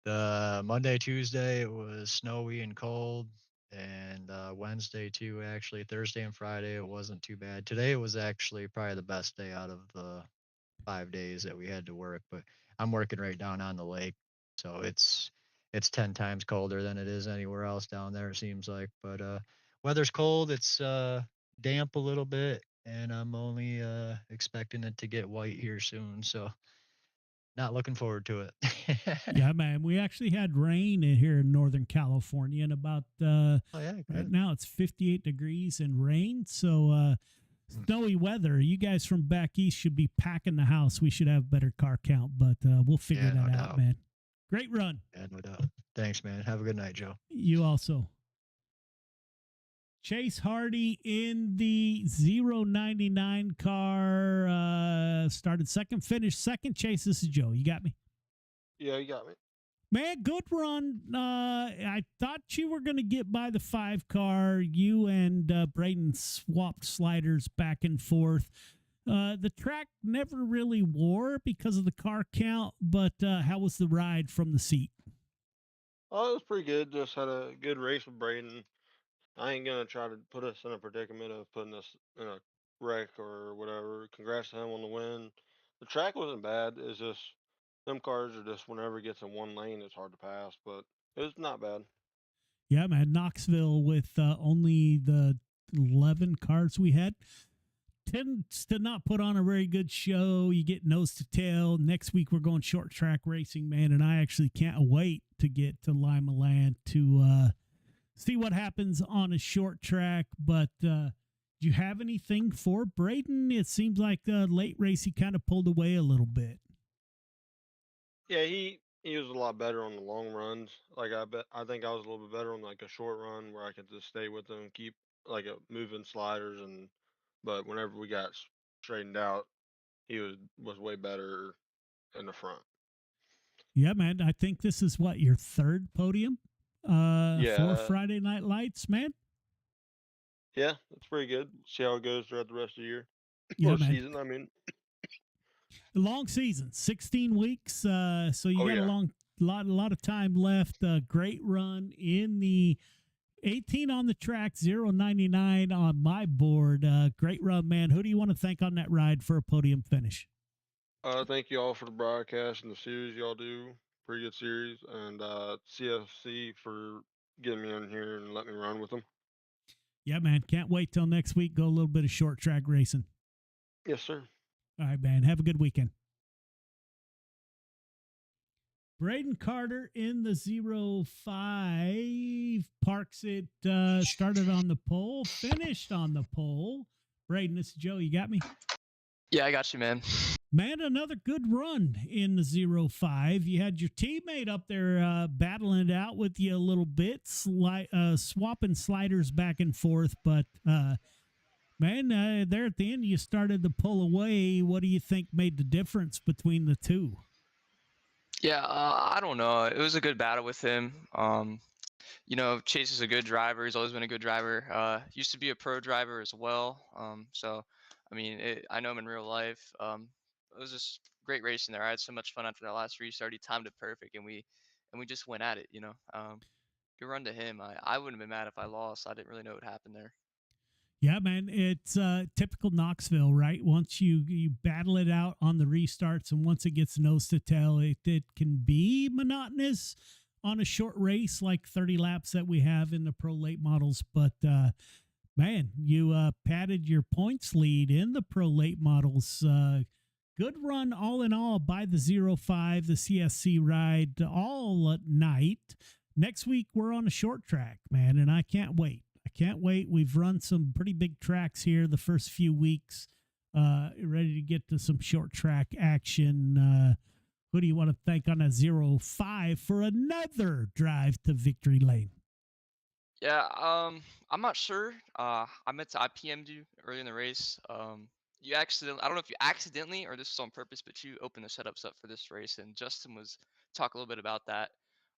The Monday, Tuesday, it was snowy and cold, and Wednesday too, actually. Thursday and Friday, it wasn't too bad. Today it was actually probably the best day out of the 5 days that we had to work, but I'm working right down on the lake, so it's 10 times colder than it is anywhere else down there, it seems like. But weather's cold, it's damp a little bit, and I'm only expecting it to get white here soon, so not looking forward to it. Yeah, man. We actually had rain here in Northern California, and about right now it's 58 degrees and rain. So snowy weather. You guys from back east should be packing the house. We should have better car count, but we'll figure that out, doubt. man. Great run. Yeah, no doubt. Thanks, man. Have a good night, Joe. You also. Chase Hardy in the 099 car started second, finished second. Chase, this is Joe. You got me? Yeah, you got me. Man, good run. I thought you were going to get by the 5 car. You and Braden swapped sliders back and forth. The track never really wore because of the car count, but how was the ride from the seat? Oh, it was pretty good. Just had a good race with Braden. I ain't gonna try to put us in a predicament of putting us in a wreck or whatever. Congrats to him on the win. The track wasn't bad. It's just them cars are just whenever it gets in one lane, it's hard to pass. But it was not bad. Yeah, man. Knoxville with only the 11 cars we had. tends to not put on a very good show. You get nose to tail. Next week we're going short track racing, man, and I actually can't wait to get to Lima Land to see what happens on a short track. But do you have anything for Braden? It seems like late race he kind of pulled away a little bit. Yeah, he was a lot better on the long runs. Like I think I was a little bit better on like a short run where I could just stay with him, keep like moving sliders, but whenever we got straightened out, he was way better in the front. Yeah, man. I think this is what, your third podium for Yeah. Friday Night Lights, man? Yeah, it's pretty good. See how it goes throughout the rest of the year. Yeah, Or man. season, I mean. Long season, 16 weeks. So you Oh, got yeah. a lot of time left. Great run in the 18 on the track, 0.99 on my board. Great run, man. Who do you want to thank on that ride for a podium finish? Thank you all for the broadcast and the series y'all do. Pretty good series. And CFC for getting me in here and letting me run with them. Yeah, man. Can't wait till next week. Go a little bit of short track racing. Yes, sir. All right, man. Have a good weekend. Braden Carter in the 05 parks it, started on the pole, finished on the pole. Braden, this is Joe. You got me? Yeah, I got you, man. Man, another good run in the 05. You had your teammate up there battling it out with you a little bit, swapping sliders back and forth. But, man, there at the end, you started to pull away. What do you think made the difference between the two? Yeah, I don't know. It was a good battle with him. You know, Chase is a good driver. He's always been a good driver. Used to be a pro driver as well. So, I mean, I know him in real life. It was just great racing there. I had so much fun after that last restart. He timed it perfect, and we just went at it. You know, good run to him. I wouldn't have been mad if I lost. I didn't really know what happened there. Yeah, man, it's typical Knoxville, right? Once you battle it out on the restarts, and once it gets nose to tail, it can be monotonous on a short race like 30 laps that we have in the pro late models. But, man, you padded your points lead in the pro late models. Good run all in all by the 05, the CSC ride all night. Next week, we're on a short track, man, and I can't wait. Can't wait. We've run some pretty big tracks here the first few weeks. Ready to get to some short track action. Who do you want to thank on a 05 for another drive to victory lane? Yeah, I'm not sure. I PM'd you early in the race. You accidentally, I don't know if you accidentally or this was on purpose, but you opened the setups up for this race, and Justin was talk a little bit about that.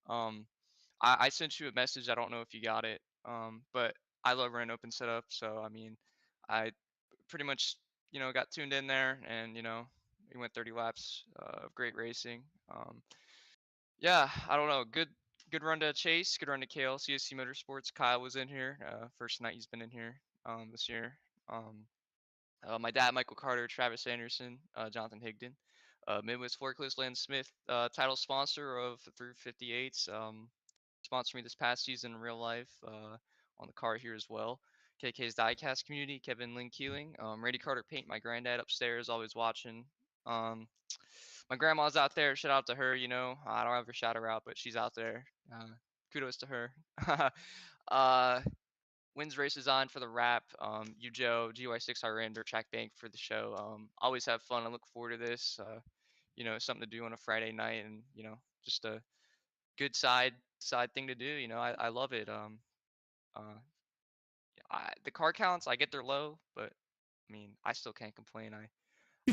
I sent you a message. I don't know if you got it. But I love running open setup. So, I mean, I pretty much, you know, got tuned in there, and, you know, we went 30 laps of great racing. Yeah, I don't know. Good run to Chase. Good run to Kale. CSC Motorsports. Kyle was in here. First night he's been in here this year. My dad, Michael Carter, Travis Anderson, Jonathan Higdon. Midwest Forklifts, Landon Smith, title sponsor of through 58s. Sponsored me this past season in real life on the car here as well. KK's Diecast community, Kevin Lynn Keeling. Randy Carter Paint, my granddad upstairs, always watching. My grandma's out there. Shout out to her, you know. I don't ever shout her out, but she's out there. Kudos to her. Wins races on for the wrap. You, Joe, GY6RN, Dirt Track Bank for the show. Always have fun. I look forward to this. You know, something to do on a Friday night, and, you know, just a good side thing to do. You know, I love it. The car counts, I get they're low, but I mean, I still can't complain.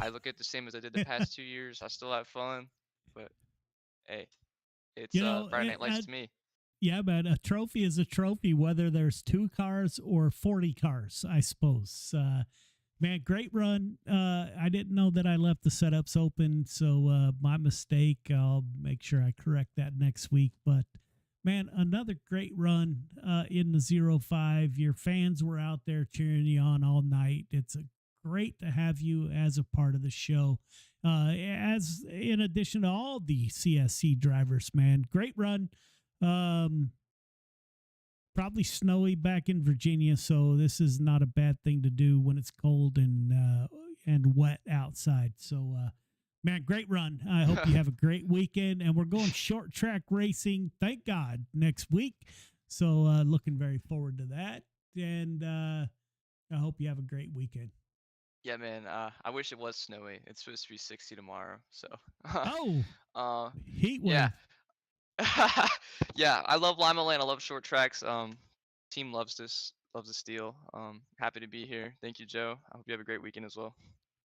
I look at the same as I did the past 2 years. I still have fun, but hey, it's Friday Night Lights to me. Yeah, but a trophy is a trophy, whether there's 2 cars or 40 cars, I suppose. Man, great run. I didn't know that I left the setups open, so my mistake. I'll make sure I correct that next week. But, man, another great run in the 05. Your fans were out there cheering you on all night. It's great to have you as a part of the show, as in addition to all the CSC drivers, man. Great run. probably snowy back in Virginia, so this is not a bad thing to do when it's cold and wet outside. So, man, great run. I hope you have a great weekend. And we're going short track racing, thank God, next week. So looking very forward to that. And I hope you have a great weekend. Yeah, man. I wish it was snowy. It's supposed to be 60 tomorrow. So. Heat wave. Yeah. Yeah, I love Lima Land. I love short tracks. Team loves this deal. Happy to be here. Thank you, Joe. I hope you have a great weekend as well.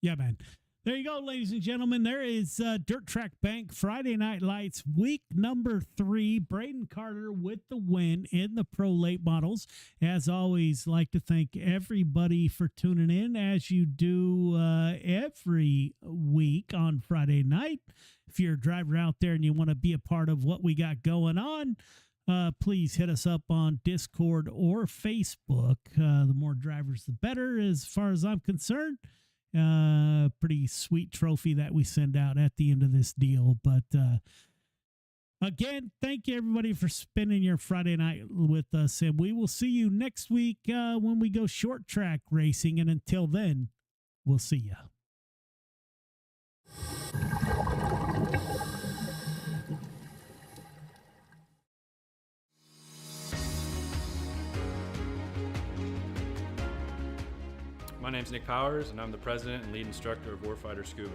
Yeah, man. There you go, ladies and gentlemen. There is Dirt Track Bank Friday Night Lights, week number 3. Braden Carter with the win in the Pro Late Models. As always, like to thank everybody for tuning in, as you do every week on Friday night. If you're a driver out there and you want to be a part of what we got going on, please hit us up on Discord or Facebook. The more drivers, the better, as far as I'm concerned. Pretty sweet trophy that we send out at the end of this deal. But again, thank you everybody for spending your Friday night with us, and we will see you next week when we go short track racing. And until then, we'll see you. My name's Nick Powers, and I'm the president and lead instructor of Warfighter Scuba.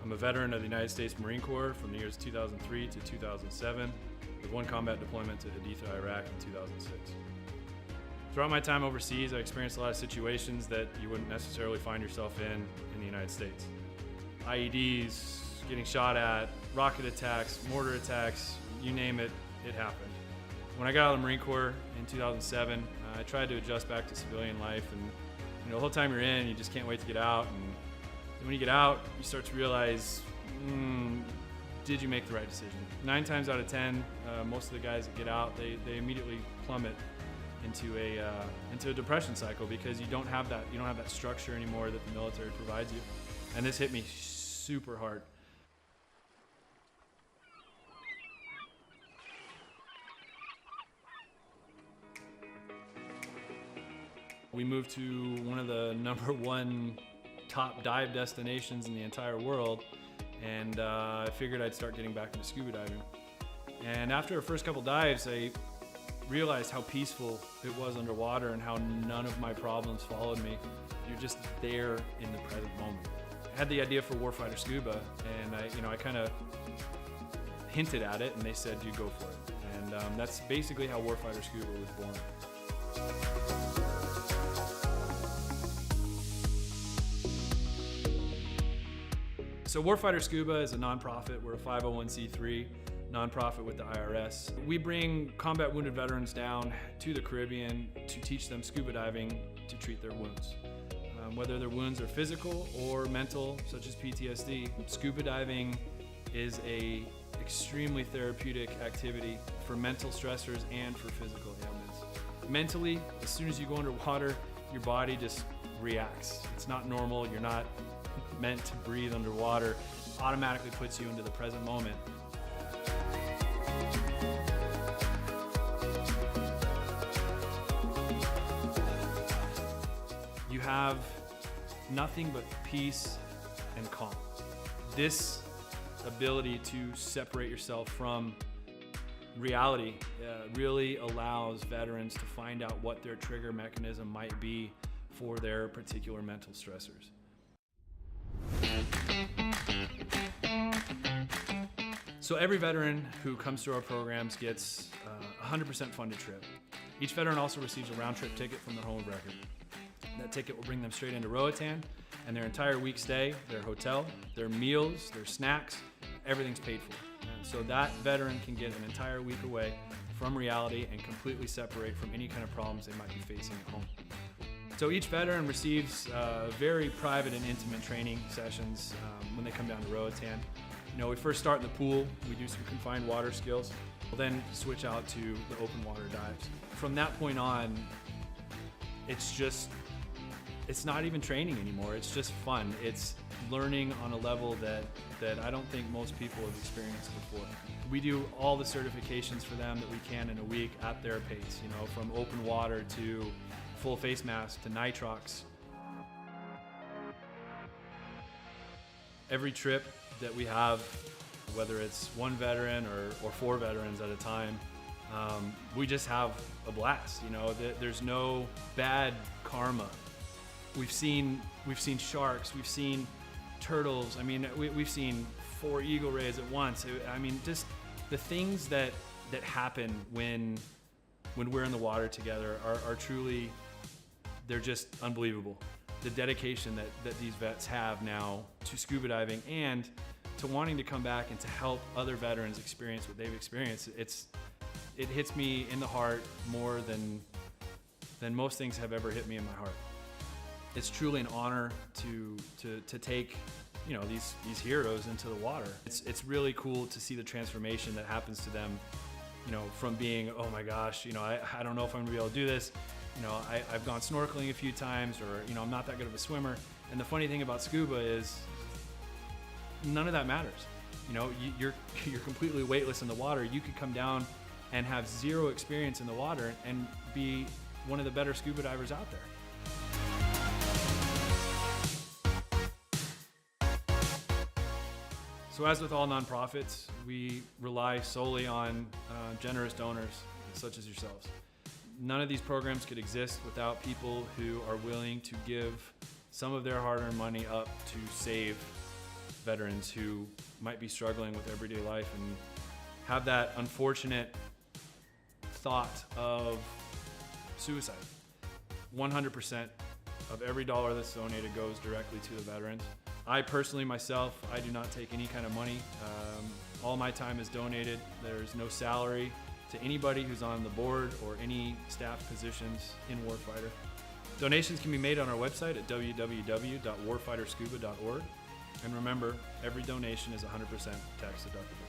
I'm a veteran of the United States Marine Corps from the years 2003 to 2007, with 1 combat deployment to Haditha, Iraq in 2006. Throughout my time overseas, I experienced a lot of situations that you wouldn't necessarily find yourself in the United States. IEDs, getting shot at, rocket attacks, mortar attacks, you name it, it happened. When I got out of the Marine Corps in 2007, I tried to adjust back to civilian life, and the whole time you're in, you just can't wait to get out. And when you get out, you start to realize, did you make the right decision? 9 times out of 10, most of the guys that get out, they immediately plummet into a depression cycle, because you don't have that structure anymore that the military provides you. And this hit me super hard. We moved to one of the #1 top dive destinations in the entire world, and I figured I'd start getting back into scuba diving. And after our first couple dives, I realized how peaceful it was underwater and how none of my problems followed me. You're just there in the present moment. I had the idea for Warfighter Scuba, and I kind of hinted at it, and they said, "You go for it." And that's basically how Warfighter Scuba was born. So Warfighter Scuba is a nonprofit. We're a 501c3 nonprofit with the IRS. We bring combat wounded veterans down to the Caribbean to teach them scuba diving to treat their wounds. Whether their wounds are physical or mental, such as PTSD, scuba diving is a extremely therapeutic activity for mental stressors and for physical ailments. Mentally, as soon as you go underwater, your body just reacts. It's not normal. You're not meant to breathe underwater. Automatically puts you into the present moment. You have nothing but peace and calm. This ability to separate yourself from reality really allows veterans to find out what their trigger mechanism might be for their particular mental stressors. So every veteran who comes through our programs gets a 100% funded trip. Each veteran also receives a round-trip ticket from their home of record. That ticket will bring them straight into Roatan, and their entire week stay, their hotel, their meals, their snacks, everything's paid for. And so that veteran can get an entire week away from reality and completely separate from any kind of problems they might be facing at home. So each veteran receives very private and intimate training sessions when they come down to Roatan. We first start in the pool. We do some confined water skills. We'll then switch out to the open water dives. From that point on, it's not even training anymore. It's just fun. It's learning on a level that I don't think most people have experienced before. We do all the certifications for them that we can in a week at their pace, you know, from open water to full face mask to nitrox. Every trip that we have, whether it's one veteran or 4 veterans at a time, we just have a blast. You know, there's no bad karma. We've seen sharks, we've seen turtles. I mean, we've seen 4 eagle rays at once. I mean, just the things that happen when we're in the water together are truly, they're just unbelievable. The dedication that these vets have now to scuba diving and to wanting to come back and to help other veterans experience what they've experienced, it hits me in the heart more than most things have ever hit me in my heart. It's truly an honor to take, you know, these heroes into the water. It's really cool to see the transformation that happens to them, you know, from being, oh my gosh, you know, I don't know if I'm gonna be able to do this. You know, I've gone snorkeling a few times, or, you know, I'm not that good of a swimmer. And the funny thing about scuba is none of that matters. You know, you're completely weightless in the water. You could come down and have 0 experience in the water and be one of the better scuba divers out there. So as with all nonprofits, we rely solely on generous donors such as yourselves. None of these programs could exist without people who are willing to give some of their hard-earned money up to save veterans who might be struggling with everyday life and have that unfortunate thought of suicide. 100% of every dollar that's donated goes directly to the veterans. I personally, myself, I do not take any kind of money. All my time is donated. There's no salary to anybody who's on the board or any staff positions in Warfighter. Donations can be made on our website at www.warfighterscuba.org. And remember, every donation is 100% tax deductible.